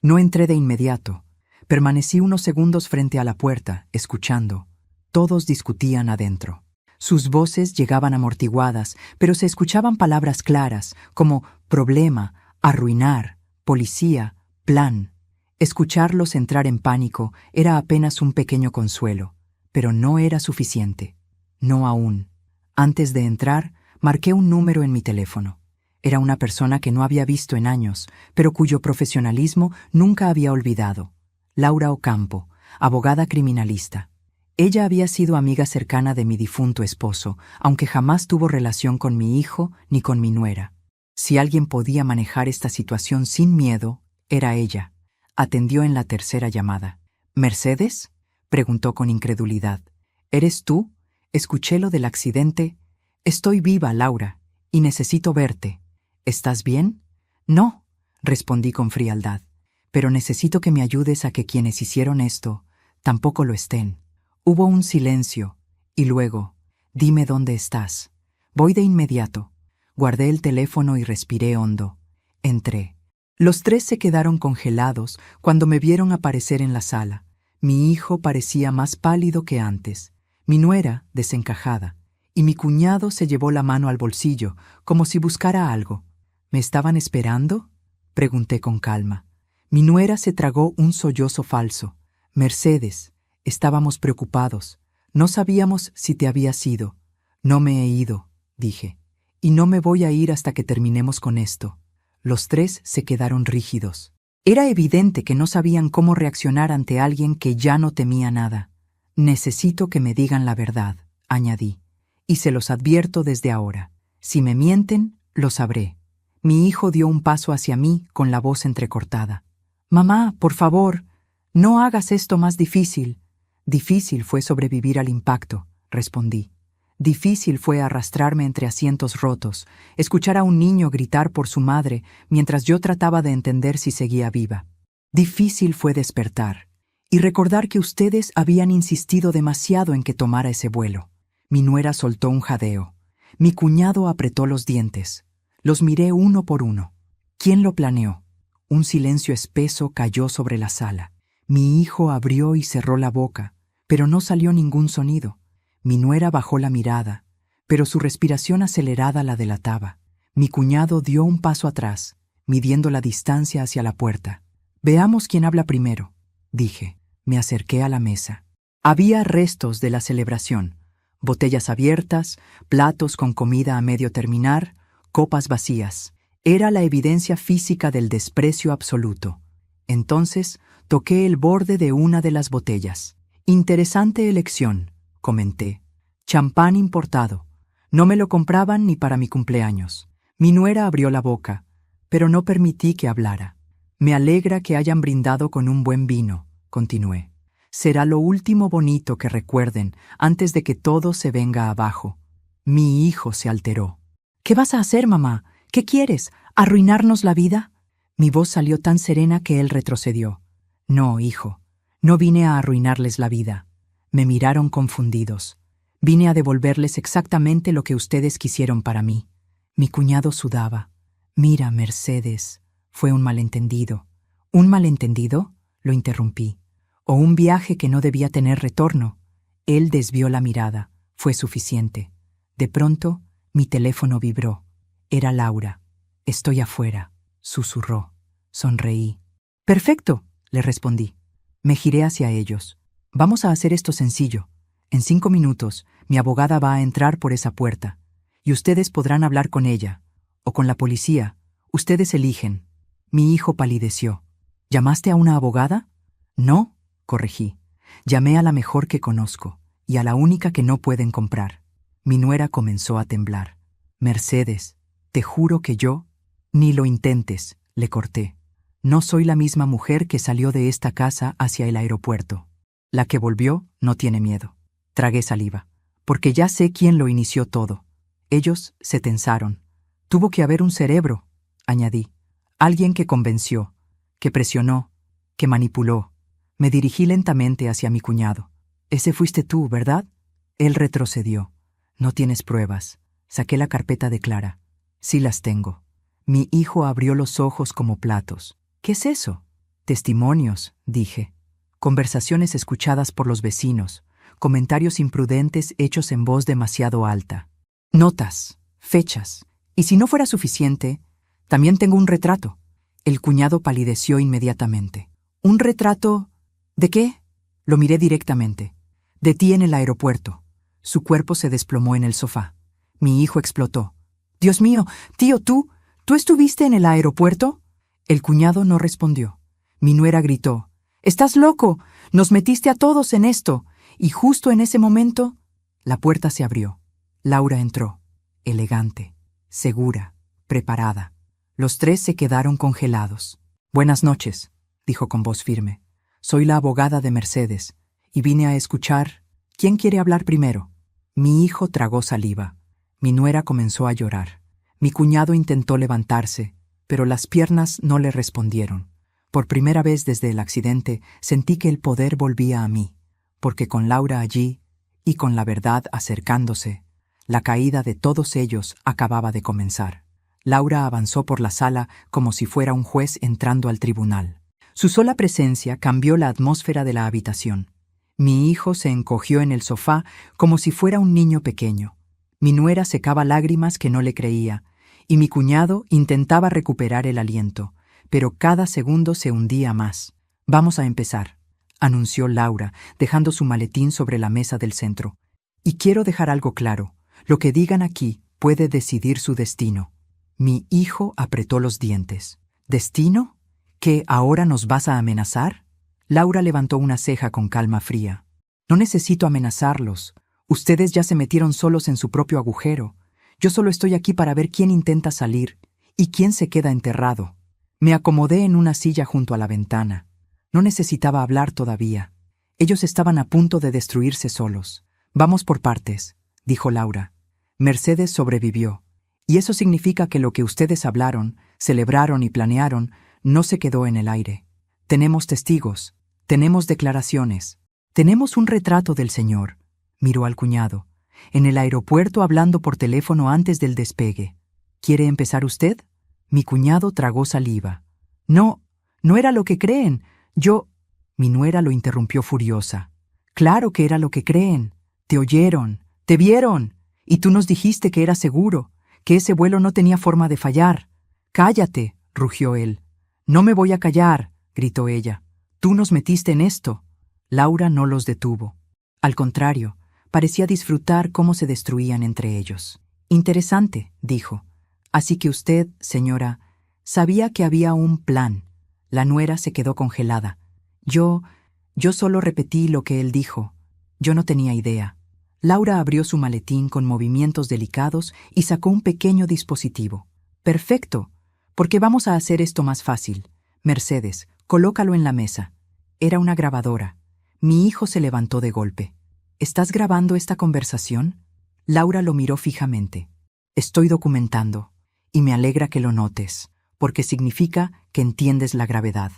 No entré de inmediato. Permanecí unos segundos frente a la puerta, escuchando. Todos discutían adentro. Sus voces llegaban amortiguadas, pero se escuchaban palabras claras, como problema, arruinar, policía, plan. Escucharlos entrar en pánico era apenas un pequeño consuelo, pero no era suficiente. No aún. Antes de entrar, marqué un número en mi teléfono. Era una persona que no había visto en años, pero cuyo profesionalismo nunca había olvidado. Laura Ocampo, abogada criminalista. Ella había sido amiga cercana de mi difunto esposo, aunque jamás tuvo relación con mi hijo ni con mi nuera. Si alguien podía manejar esta situación sin miedo, era ella. Atendió en la tercera llamada. ¿Mercedes?, preguntó con incredulidad. ¿Eres tú? Escuché lo del accidente. Estoy viva, Laura, y necesito verte. ¿Estás bien? No, respondí con frialdad. Pero necesito que me ayudes a que quienes hicieron esto tampoco lo estén. Hubo un silencio, y luego, dime dónde estás. Voy de inmediato. Guardé el teléfono y respiré hondo. Entré. Los 3 se quedaron congelados cuando me vieron aparecer en la sala. Mi hijo parecía más pálido que antes, mi nuera desencajada, y mi cuñado se llevó la mano al bolsillo, como si buscara algo. ¿Me estaban esperando?, pregunté con calma. Mi nuera se tragó un sollozo falso. Mercedes, estábamos preocupados. No sabíamos si te habías ido. No me he ido, dije. Y no me voy a ir hasta que terminemos con esto. Los tres se quedaron rígidos. Era evidente que no sabían cómo reaccionar ante alguien que ya no temía nada. Necesito que me digan la verdad, añadí. Y se los advierto desde ahora. Si me mienten, lo sabré. Mi hijo dio un paso hacia mí con la voz entrecortada. Mamá, por favor, no hagas esto más difícil. Difícil fue sobrevivir al impacto, respondí. Difícil fue arrastrarme entre asientos rotos, escuchar a un niño gritar por su madre mientras yo trataba de entender si seguía viva. Difícil fue despertar y recordar que ustedes habían insistido demasiado en que tomara ese vuelo. Mi nuera soltó un jadeo. Mi cuñado apretó los dientes. Los miré uno por uno. ¿Quién lo planeó? Un silencio espeso cayó sobre la sala. Mi hijo abrió y cerró la boca, pero no salió ningún sonido. Mi nuera bajó la mirada, pero su respiración acelerada la delataba. Mi cuñado dio un paso atrás, midiendo la distancia hacia la puerta. Veamos quién habla primero, dije. Me acerqué a la mesa. Había restos de la celebración. Botellas abiertas, platos con comida a medio terminar, copas vacías. Era la evidencia física del desprecio absoluto. Entonces, toqué el borde de una de las botellas. Interesante elección, comenté. Champán importado. No me lo compraban ni para mi cumpleaños. Mi nuera abrió la boca, pero no permití que hablara. Me alegra que hayan brindado con un buen vino, continué. Será lo último bonito que recuerden antes de que todo se venga abajo. Mi hijo se alteró. ¿Qué vas a hacer, mamá? ¿Qué quieres? ¿Arruinarnos la vida? Mi voz salió tan serena que él retrocedió. No, hijo, no vine a arruinarles la vida. Me miraron confundidos. Vine a devolverles exactamente lo que ustedes quisieron para mí. Mi cuñado sudaba. Mira, Mercedes, fue un malentendido. ¿Un malentendido? Lo interrumpí. ¿O un viaje que no debía tener retorno? Él desvió la mirada. Fue suficiente. De pronto, mi teléfono vibró. Era Laura. Estoy afuera, susurró. Sonreí. Perfecto, le respondí. Me giré hacia ellos. Vamos a hacer esto sencillo. En 5 minutos, mi abogada va a entrar por esa puerta. Y ustedes podrán hablar con ella. O con la policía. Ustedes eligen. Mi hijo palideció. ¿Llamaste a una abogada? No, corregí. Llamé a la mejor que conozco, y a la única que no pueden comprar. Mi nuera comenzó a temblar. Mercedes, te juro que yo... Ni lo intentes, le corté. No soy la misma mujer que salió de esta casa hacia el aeropuerto. La que volvió no tiene miedo. Tragué saliva, porque ya sé quién lo inició todo. Ellos se tensaron. Tuvo que haber un cerebro, añadí. Alguien que convenció, que presionó, que manipuló. Me dirigí lentamente hacia mi cuñado. Ese fuiste tú, ¿verdad? Él retrocedió. No tienes pruebas. Saqué la carpeta de Clara. Sí las tengo. Mi hijo abrió los ojos como platos. ¿Qué es eso? Testimonios, dije. Conversaciones escuchadas por los vecinos, comentarios imprudentes hechos en voz demasiado alta. Notas, fechas. Y si no fuera suficiente, también tengo un retrato. El cuñado palideció inmediatamente. ¿Un retrato? ¿De qué? Lo miré directamente. De ti en el aeropuerto. Su cuerpo se desplomó en el sofá. Mi hijo explotó. Dios mío, tío, ¿tú estuviste en el aeropuerto? El cuñado no respondió. Mi nuera gritó. ¡Estás loco! Nos metiste a todos en esto. Y justo en ese momento, la puerta se abrió. Laura entró. Elegante, segura, preparada. Los tres se quedaron congelados. Buenas noches, dijo con voz firme. Soy la abogada de Mercedes, y vine a escuchar. ¿Quién quiere hablar primero? Mi hijo tragó saliva. Mi nuera comenzó a llorar. Mi cuñado intentó levantarse, pero las piernas no le respondieron. Por primera vez desde el accidente sentí que el poder volvía a mí, porque con Laura allí, y con la verdad acercándose, la caída de todos ellos acababa de comenzar. Laura avanzó por la sala como si fuera un juez entrando al tribunal. Su sola presencia cambió la atmósfera de la habitación. Mi hijo se encogió en el sofá como si fuera un niño pequeño. Mi nuera secaba lágrimas que no le creía, y mi cuñado intentaba recuperar el aliento, pero cada segundo se hundía más. Vamos a empezar, anunció Laura, dejando su maletín sobre la mesa del centro. Y quiero dejar algo claro. Lo que digan aquí puede decidir su destino. Mi hijo apretó los dientes. ¿Destino? ¿Qué, ahora nos vas a amenazar? Laura levantó una ceja con calma fría. No necesito amenazarlos. Ustedes ya se metieron solos en su propio agujero. Yo solo estoy aquí para ver quién intenta salir y quién se queda enterrado. Me acomodé en una silla junto a la ventana. No necesitaba hablar todavía. Ellos estaban a punto de destruirse solos. Vamos por partes, dijo Laura. Mercedes sobrevivió. Y eso significa que lo que ustedes hablaron, celebraron y planearon no se quedó en el aire. Tenemos testigos, tenemos declaraciones, tenemos un retrato del señor. Miró al cuñado. En el aeropuerto hablando por teléfono antes del despegue. ¿Quiere empezar usted? Mi cuñado tragó saliva. No, no era lo que creen. Mi nuera lo interrumpió furiosa. Claro que era lo que creen. Te oyeron, te vieron. Y tú nos dijiste que era seguro, que ese vuelo no tenía forma de fallar. Cállate, rugió él. No me voy a callar, gritó ella. Tú nos metiste en esto. Laura no los detuvo. Al contrario, parecía disfrutar cómo se destruían entre ellos. Interesante, dijo. Así que usted, señora, sabía que había un plan. La nuera se quedó congelada. Yo solo repetí lo que él dijo. Yo no tenía idea. Laura abrió su maletín con movimientos delicados y sacó un pequeño dispositivo. Perfecto, porque vamos a hacer esto más fácil. Mercedes, colócalo en la mesa. Era una grabadora. Mi hijo se levantó de golpe. ¿Estás grabando esta conversación? Laura lo miró fijamente. Estoy documentando, y me alegra que lo notes, porque significa que entiendes la gravedad.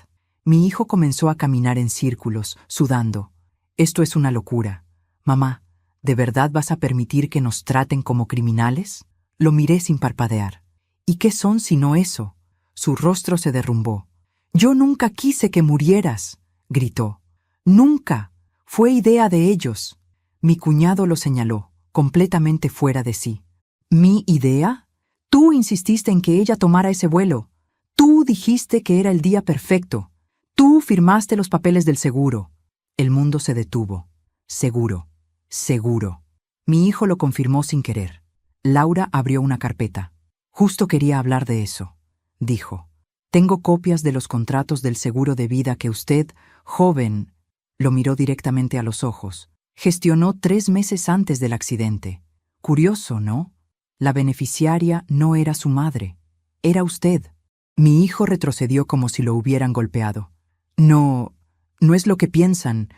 Mi hijo comenzó a caminar en círculos, sudando. Esto es una locura. Mamá, ¿de verdad vas a permitir que nos traten como criminales? Lo miré sin parpadear. ¿Y qué son sino eso? Su rostro se derrumbó. Yo nunca quise que murieras, gritó. Nunca. Fue idea de ellos. Mi cuñado lo señaló, completamente fuera de sí. ¿Mi idea? Tú insististe en que ella tomara ese vuelo. Tú dijiste que era el día perfecto. Tú firmaste los papeles del seguro. El mundo se detuvo. Seguro. Seguro. Mi hijo lo confirmó sin querer. Laura abrió una carpeta. Justo quería hablar de eso, dijo. Tengo copias de los contratos del seguro de vida que usted, joven, lo miró directamente a los ojos, gestionó 3 meses antes del accidente. Curioso, ¿no? La beneficiaria no era su madre, era usted. Mi hijo retrocedió como si lo hubieran golpeado. No es lo que piensan.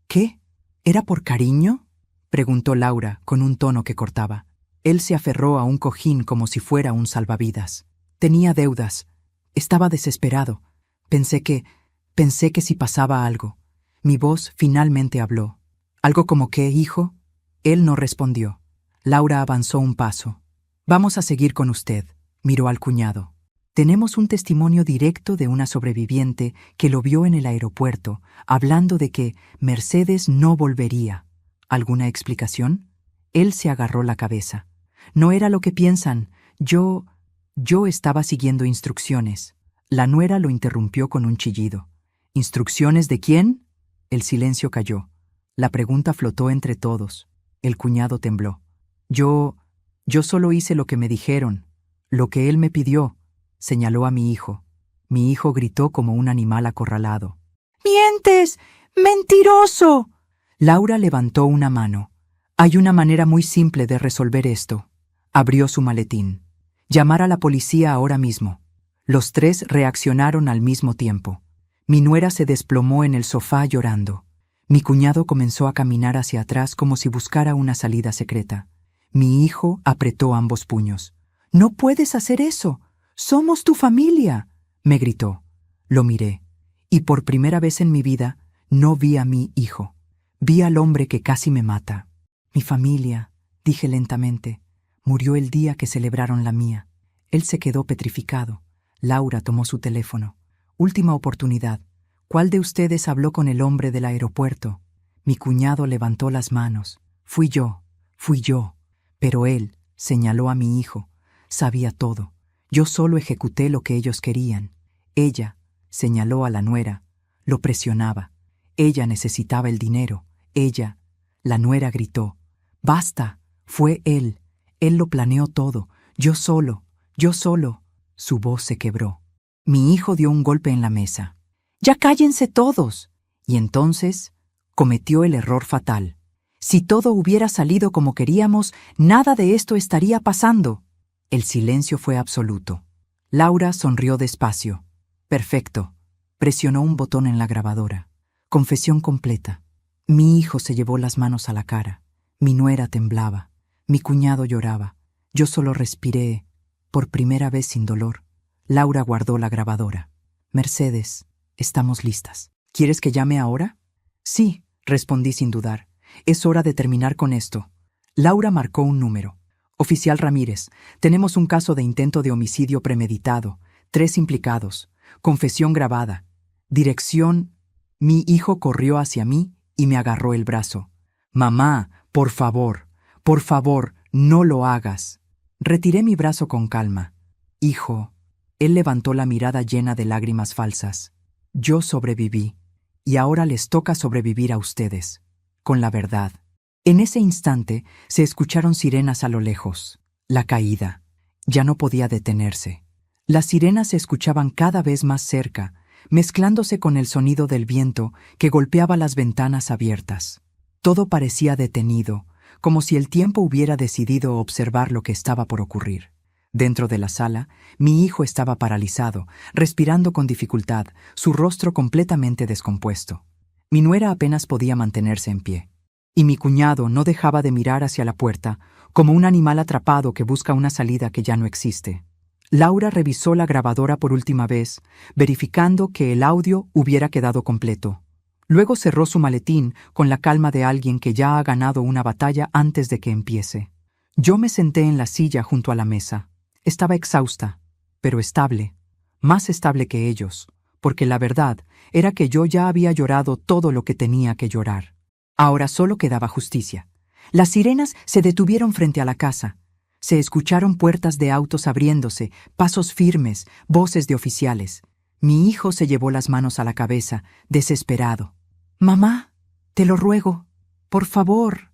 ¿Qué? ¿Era por cariño? Preguntó Laura con un tono que cortaba. Él se aferró a un cojín como si fuera un salvavidas. Tenía deudas. Estaba desesperado. Pensé que si pasaba algo. Mi voz finalmente habló. ¿Algo como qué, hijo? Él no respondió. Laura avanzó un paso. Vamos a seguir con usted, miró al cuñado. Tenemos un testimonio directo de una sobreviviente que lo vio en el aeropuerto, hablando de que Mercedes no volvería. ¿Alguna explicación? Él se agarró la cabeza. No era lo que piensan. Yo estaba siguiendo instrucciones. La nuera lo interrumpió con un chillido. ¿Instrucciones de quién? El silencio cayó. La pregunta flotó entre todos. El cuñado tembló. Yo solo hice lo que me dijeron, lo que él me pidió, señaló a mi hijo. Mi hijo gritó como un animal acorralado. ¡Mientes! ¡Mentiroso! Laura levantó una mano. Hay una manera muy simple de resolver esto. Abrió su maletín. Llamar a la policía ahora mismo. Los 3 reaccionaron al mismo tiempo. Mi nuera se desplomó en el sofá llorando. Mi cuñado comenzó a caminar hacia atrás como si buscara una salida secreta. Mi hijo apretó ambos puños. «¡No puedes hacer eso! ¡Somos tu familia!», me gritó. Lo miré, y por primera vez en mi vida no vi a mi hijo. Vi al hombre que casi me mata. «Mi familia», dije lentamente, «murió el día que celebraron la mía». Él se quedó petrificado. Laura tomó su teléfono. «Última oportunidad. ¿Cuál de ustedes habló con el hombre del aeropuerto?» Mi cuñado levantó las manos. Fui yo. Pero él, señaló a mi hijo, sabía todo. Yo solo ejecuté lo que ellos querían. Ella, señaló a la nuera, Lo presionaba. Ella necesitaba el dinero. Ella. La nuera gritó. «¡Basta! Fue él. Él lo planeó todo. Yo solo. Yo solo». Su voz se quebró. Mi hijo dio un golpe en la mesa. «¡Ya cállense todos!» Y entonces cometió el error fatal. Si todo hubiera salido como queríamos, nada de esto estaría pasando. El silencio fue absoluto. Laura sonrió despacio. «Perfecto». Presionó un botón en la grabadora. Confesión completa. Mi hijo se llevó las manos a la cara. Mi nuera temblaba. Mi cuñado lloraba. Yo solo respiré, por primera vez sin dolor. Laura guardó la grabadora. «Mercedes, estamos listas. ¿Quieres que llame ahora?» «Sí», respondí sin dudar. «Es hora de terminar con esto». Laura marcó un número. «Oficial Ramírez, tenemos un caso de intento de homicidio premeditado. 3 implicados. Confesión grabada. Dirección». Mi hijo corrió hacia mí y me agarró el brazo. «Mamá, por favor, no lo hagas». Retiré mi brazo con calma. «Hijo». Él levantó la mirada llena de lágrimas falsas. «Yo sobreviví, y ahora les toca sobrevivir a ustedes, con la verdad». En ese instante se escucharon sirenas a lo lejos. La caída. Ya no podía detenerse. Las sirenas se escuchaban cada vez más cerca, mezclándose con el sonido del viento que golpeaba las ventanas abiertas. Todo parecía detenido, como si el tiempo hubiera decidido observar lo que estaba por ocurrir. Dentro de la sala, mi hijo estaba paralizado, respirando con dificultad, su rostro completamente descompuesto. Mi nuera apenas podía mantenerse en pie. Y mi cuñado no dejaba de mirar hacia la puerta, como un animal atrapado que busca una salida que ya no existe. Laura revisó la grabadora por última vez, verificando que el audio hubiera quedado completo. Luego cerró su maletín con la calma de alguien que ya ha ganado una batalla antes de que empiece. Yo me senté en la silla junto a la mesa. Estaba exhausta, pero estable, más estable que ellos, porque la verdad era que yo ya había llorado todo lo que tenía que llorar. Ahora solo quedaba justicia. Las sirenas se detuvieron frente a la casa. Se escucharon puertas de autos abriéndose, pasos firmes, voces de oficiales. Mi hijo se llevó las manos a la cabeza, desesperado. «Mamá, te lo ruego, por favor,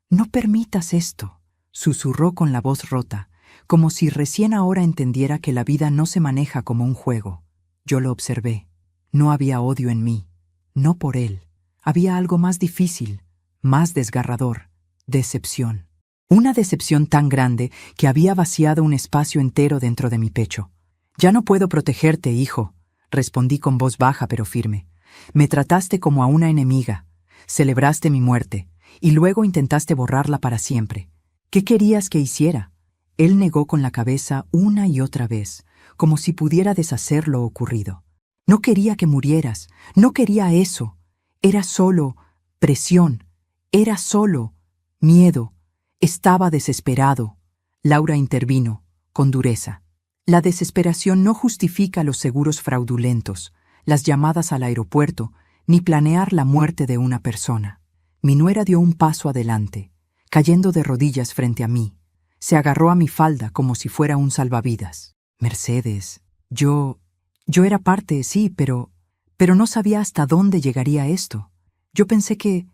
no permitas esto», susurró con la voz rota, como si recién ahora entendiera que la vida no se maneja como un juego. Yo lo observé. No había odio en mí, no por él. Había algo más difícil, más desgarrador: decepción. Una decepción tan grande que había vaciado un espacio entero dentro de mi pecho. «Ya no puedo protegerte, hijo», respondí con voz baja pero firme. «Me trataste como a una enemiga, celebraste mi muerte, y luego intentaste borrarla para siempre. ¿Qué querías que hiciera?» Él negó con la cabeza una y otra vez, como si pudiera deshacer lo ocurrido. «No quería que murieras, no quería eso. Era solo presión, era solo miedo. Estaba desesperado». Laura intervino, con dureza. «La desesperación no justifica los seguros fraudulentos, las llamadas al aeropuerto, ni planear la muerte de una persona». Mi nuera dio un paso adelante, cayendo de rodillas frente a mí. Se agarró a mi falda como si fuera un salvavidas. «Mercedes, yo era parte, sí, pero no sabía hasta dónde llegaría esto. Yo pensé que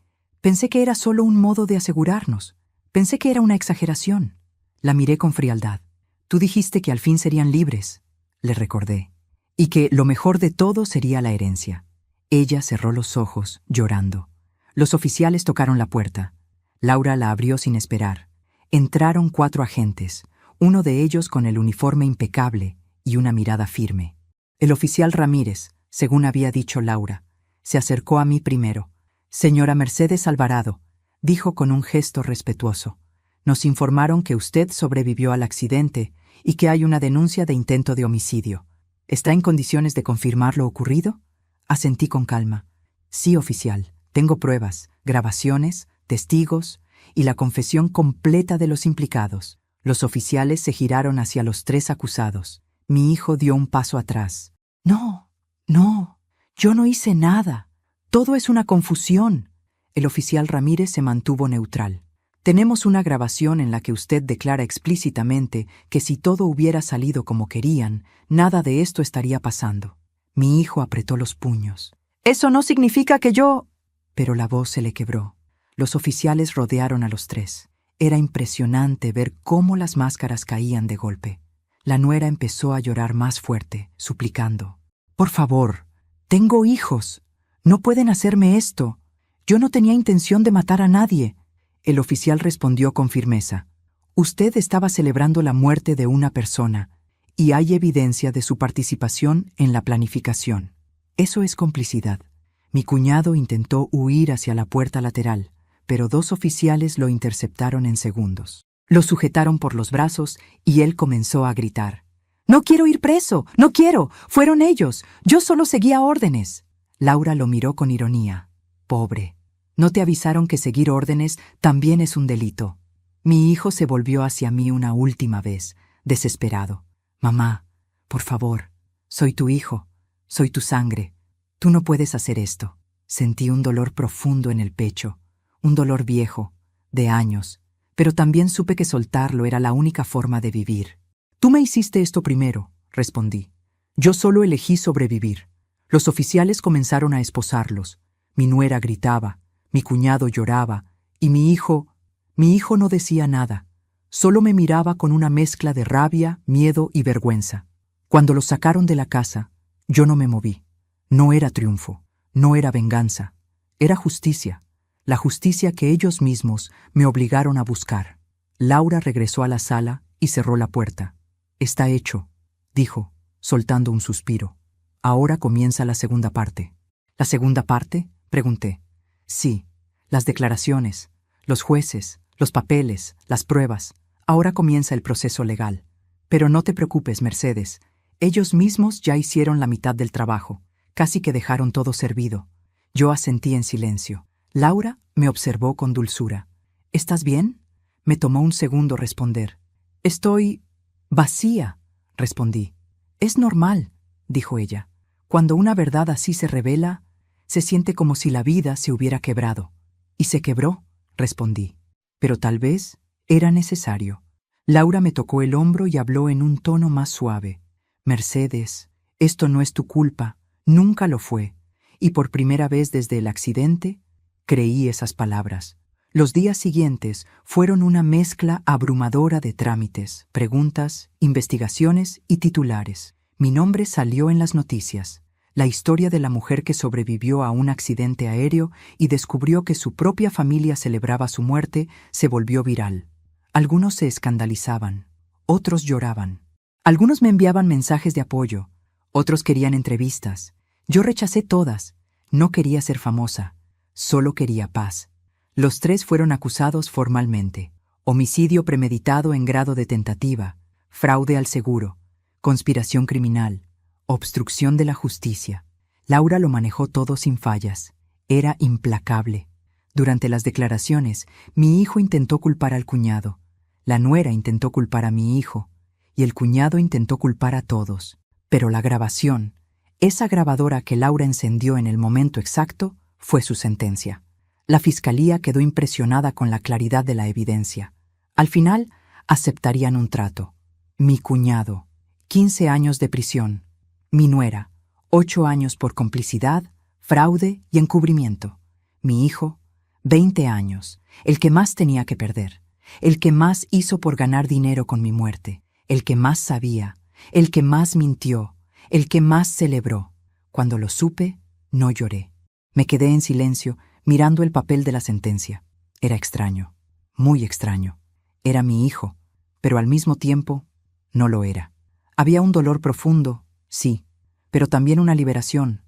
era solo un modo de asegurarnos. Pensé que era una exageración». La miré con frialdad. «Tú dijiste que al fin serían libres», le recordé, «y que lo mejor de todo sería la herencia». Ella cerró los ojos, llorando. Los oficiales tocaron la puerta. Laura la abrió sin esperar. Entraron 4 agentes, uno de ellos con el uniforme impecable y una mirada firme. El oficial Ramírez, según había dicho Laura, se acercó a mí primero. «Señora Mercedes Alvarado», dijo con un gesto respetuoso, «nos informaron que usted sobrevivió al accidente y que hay una denuncia de intento de homicidio. ¿Está en condiciones de confirmar lo ocurrido?» Asentí con calma. «Sí, oficial. Tengo pruebas, grabaciones, testigos y la confesión completa de los implicados». Los oficiales se giraron hacia los 3 acusados. Mi hijo dio un paso atrás. «No, yo no hice nada. Todo es una confusión». El oficial Ramírez se mantuvo neutral. «Tenemos una grabación en la que usted declara explícitamente que si todo hubiera salido como querían, nada de esto estaría pasando». Mi hijo apretó los puños. «Eso no significa que yo...» Pero la voz se le quebró. Los oficiales rodearon a los tres. Era impresionante ver cómo las máscaras caían de golpe. La nuera empezó a llorar más fuerte, suplicando. «Por favor, tengo hijos. No pueden hacerme esto. Yo no tenía intención de matar a nadie». El oficial respondió con firmeza. «Usted estaba celebrando la muerte de una persona, y hay evidencia de su participación en la planificación. Eso es complicidad». Mi cuñado intentó huir hacia la puerta lateral, pero 2 oficiales lo interceptaron en segundos. Lo sujetaron por los brazos y él comenzó a gritar. «¡No quiero ir preso! ¡No quiero! ¡Fueron ellos! ¡Yo solo seguía órdenes!» Laura lo miró con ironía. «Pobre, ¿no te avisaron que seguir órdenes también es un delito?» Mi hijo se volvió hacia mí una última vez, desesperado. «Mamá, por favor, soy tu hijo, soy tu sangre. Tú no puedes hacer esto». Sentí un dolor profundo en el pecho, un dolor viejo, de años, pero también supe que soltarlo era la única forma de vivir. «Tú me hiciste esto primero», respondí. «Yo solo elegí sobrevivir». Los oficiales comenzaron a esposarlos. Mi nuera gritaba, mi cuñado lloraba, y mi hijo no decía nada. Solo me miraba con una mezcla de rabia, miedo y vergüenza. Cuando los sacaron de la casa, yo no me moví. No era triunfo, no era venganza, era justicia, la justicia que ellos mismos me obligaron a buscar. Laura regresó a la sala y cerró la puerta. «Está hecho», dijo, soltando un suspiro. «Ahora comienza la segunda parte». «¿La segunda parte?», pregunté. «Sí, las declaraciones, los jueces, los papeles, las pruebas. Ahora comienza el proceso legal. Pero no te preocupes, Mercedes, ellos mismos ya hicieron la mitad del trabajo. Casi que dejaron todo servido». Yo asentí en silencio. Laura me observó con dulzura. «¿Estás bien?». Me tomó un segundo responder. «Estoy vacía», respondí. «Es normal», dijo ella. «Cuando una verdad así se revela, se siente como si la vida se hubiera quebrado». «Y se quebró», respondí. «Pero tal vez era necesario». Laura me tocó el hombro y habló en un tono más suave. «Mercedes, esto no es tu culpa. Nunca lo fue, y por primera vez desde el accidente, creí esas palabras. Los días siguientes fueron una mezcla abrumadora de trámites, preguntas, investigaciones y titulares. Mi nombre salió en las noticias. La historia de la mujer que sobrevivió a un accidente aéreo y descubrió que su propia familia celebraba su muerte se volvió viral. Algunos se escandalizaban, otros lloraban. Algunos me enviaban mensajes de apoyo, otros querían entrevistas. Yo rechacé todas. No quería ser famosa, solo quería paz. Los 3 fueron acusados formalmente: homicidio premeditado en grado de tentativa, fraude al seguro, conspiración criminal, obstrucción de la justicia. Laura lo manejó todo sin fallas. Era implacable. Durante las declaraciones, mi hijo intentó culpar al cuñado, la nuera intentó culpar a mi hijo, y el cuñado intentó culpar a todos. Pero la grabación, esa grabadora que Laura encendió en el momento exacto, fue su sentencia. La fiscalía quedó impresionada con la claridad de la evidencia. Al final, aceptarían un trato. Mi cuñado, 15 años de prisión. Mi nuera, 8 años por complicidad, fraude y encubrimiento. Mi hijo, 20 años, el que más tenía que perder, el que más hizo por ganar dinero con mi muerte, el que más sabía, el que más mintió, el que más celebró. Cuando lo supe, no lloré. Me quedé en silencio, mirando el papel de la sentencia. Era extraño, muy extraño. Era mi hijo, pero al mismo tiempo, no lo era. Había un dolor profundo, sí, pero también una liberación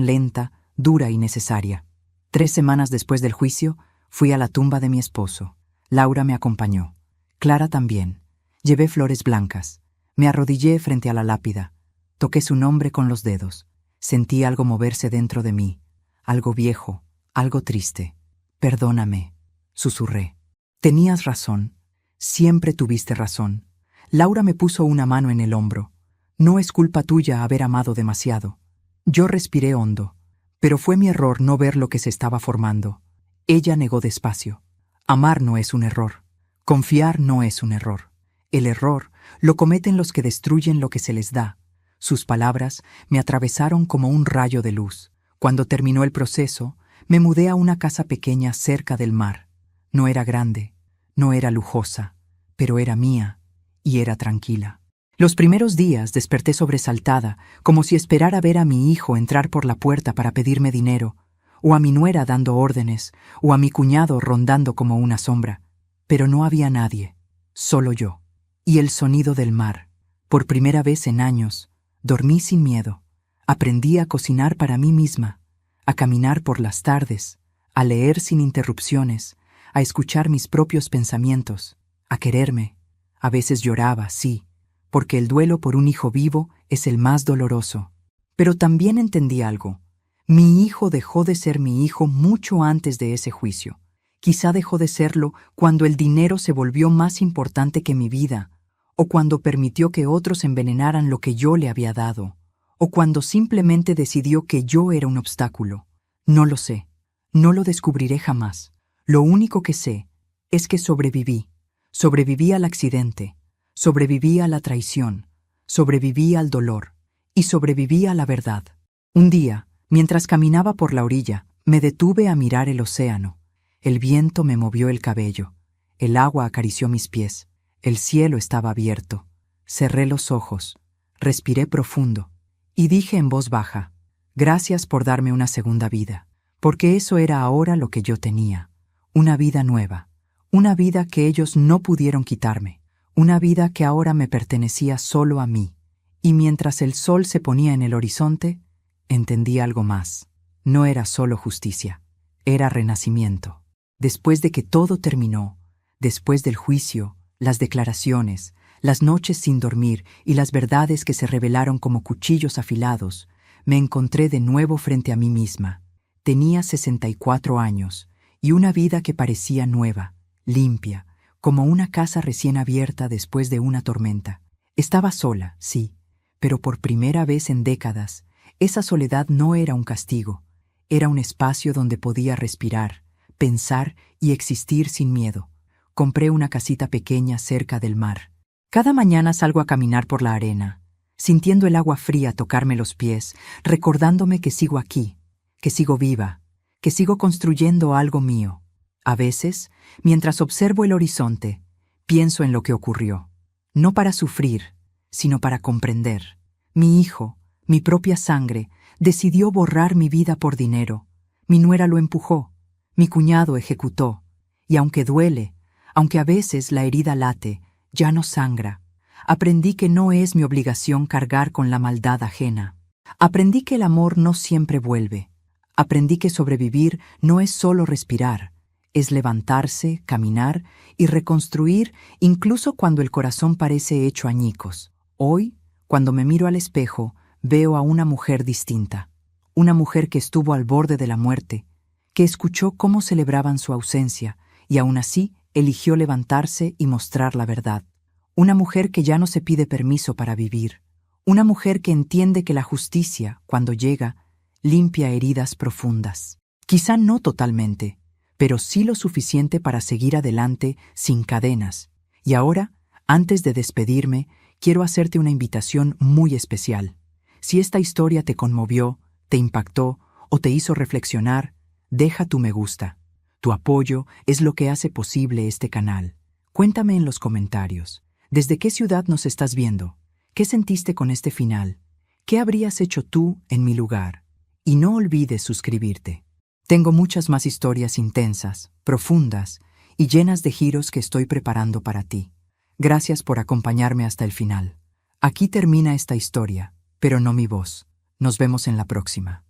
lenta, dura y necesaria. 3 semanas después del juicio, fui a la tumba de mi esposo. Laura me acompañó. Clara también. Llevé flores blancas. Me arrodillé frente a la lápida. Toqué su nombre con los dedos. Sentí algo moverse dentro de mí. Algo viejo, algo triste. «Perdóname», susurré. «Tenías razón. Siempre tuviste razón». Laura me puso una mano en el hombro. «No es culpa tuya haber amado demasiado». Yo respiré hondo, pero fue mi error no ver lo que se estaba formando. Ella negó despacio. «Amar no es un error. Confiar no es un error. El error lo cometen los que destruyen lo que se les da. Sus palabras me atravesaron como un rayo de luz. Cuando terminó el proceso, me mudé a una casa pequeña cerca del mar. No era grande, no era lujosa, pero era mía y era tranquila. Los primeros días desperté sobresaltada, como si esperara ver a mi hijo entrar por la puerta para pedirme dinero, o a mi nuera dando órdenes, o a mi cuñado rondando como una sombra. Pero no había nadie, solo yo, y el sonido del mar. Por primera vez en años, dormí sin miedo. Aprendí a cocinar para mí misma, a caminar por las tardes, a leer sin interrupciones, a escuchar mis propios pensamientos, a quererme. A veces lloraba, sí, porque el duelo por un hijo vivo es el más doloroso. Pero también entendí algo. Mi hijo dejó de ser mi hijo mucho antes de ese juicio. Quizá dejó de serlo cuando el dinero se volvió más importante que mi vida, o cuando permitió que otros envenenaran lo que yo le había dado, o cuando simplemente decidió que yo era un obstáculo. No lo sé. No lo descubriré jamás. Lo único que sé es que sobreviví. Sobreviví al accidente. Sobreviví a la traición, sobreviví al dolor y sobreviví a la verdad. Un día, mientras caminaba por la orilla, me detuve a mirar el océano. El viento me movió el cabello, el agua acarició mis pies, el cielo estaba abierto. Cerré los ojos, respiré profundo y dije en voz baja: gracias por darme una segunda vida, porque eso era ahora lo que yo tenía, una vida nueva, una vida que ellos no pudieron quitarme. Una vida que ahora me pertenecía solo a mí. Y mientras el sol se ponía en el horizonte, entendí algo más. No era solo justicia, era renacimiento. Después de que todo terminó, después del juicio, las declaraciones, las noches sin dormir y las verdades que se revelaron como cuchillos afilados, me encontré de nuevo frente a mí misma. Tenía 64 años y una vida que parecía nueva, limpia, como una casa recién abierta después de una tormenta. Estaba sola, sí, pero por primera vez en décadas, esa soledad no era un castigo, era un espacio donde podía respirar, pensar y existir sin miedo. Compré una casita pequeña cerca del mar. Cada mañana salgo a caminar por la arena, sintiendo el agua fría tocarme los pies, recordándome que sigo aquí, que sigo viva, que sigo construyendo algo mío. A veces, mientras observo el horizonte, pienso en lo que ocurrió. No para sufrir, sino para comprender. Mi hijo, mi propia sangre, decidió borrar mi vida por dinero. Mi nuera lo empujó, mi cuñado ejecutó. Y aunque duele, aunque a veces la herida late, ya no sangra. Aprendí que no es mi obligación cargar con la maldad ajena. Aprendí que el amor no siempre vuelve. Aprendí que sobrevivir no es solo respirar. Es levantarse, caminar y reconstruir incluso cuando el corazón parece hecho añicos. Hoy, cuando me miro al espejo, veo a una mujer distinta. Una mujer que estuvo al borde de la muerte, que escuchó cómo celebraban su ausencia y aún así eligió levantarse y mostrar la verdad. Una mujer que ya no se pide permiso para vivir. Una mujer que entiende que la justicia, cuando llega, limpia heridas profundas. Quizá no totalmente, pero sí lo suficiente para seguir adelante sin cadenas. Y ahora, antes de despedirme, quiero hacerte una invitación muy especial. Si esta historia te conmovió, te impactó o te hizo reflexionar, deja tu me gusta. Tu apoyo es lo que hace posible este canal. Cuéntame en los comentarios, ¿desde qué ciudad nos estás viendo? ¿Qué sentiste con este final? ¿Qué habrías hecho tú en mi lugar? Y no olvides suscribirte. Tengo muchas más historias intensas, profundas y llenas de giros que estoy preparando para ti. Gracias por acompañarme hasta el final. Aquí termina esta historia, pero no mi voz. Nos vemos en la próxima.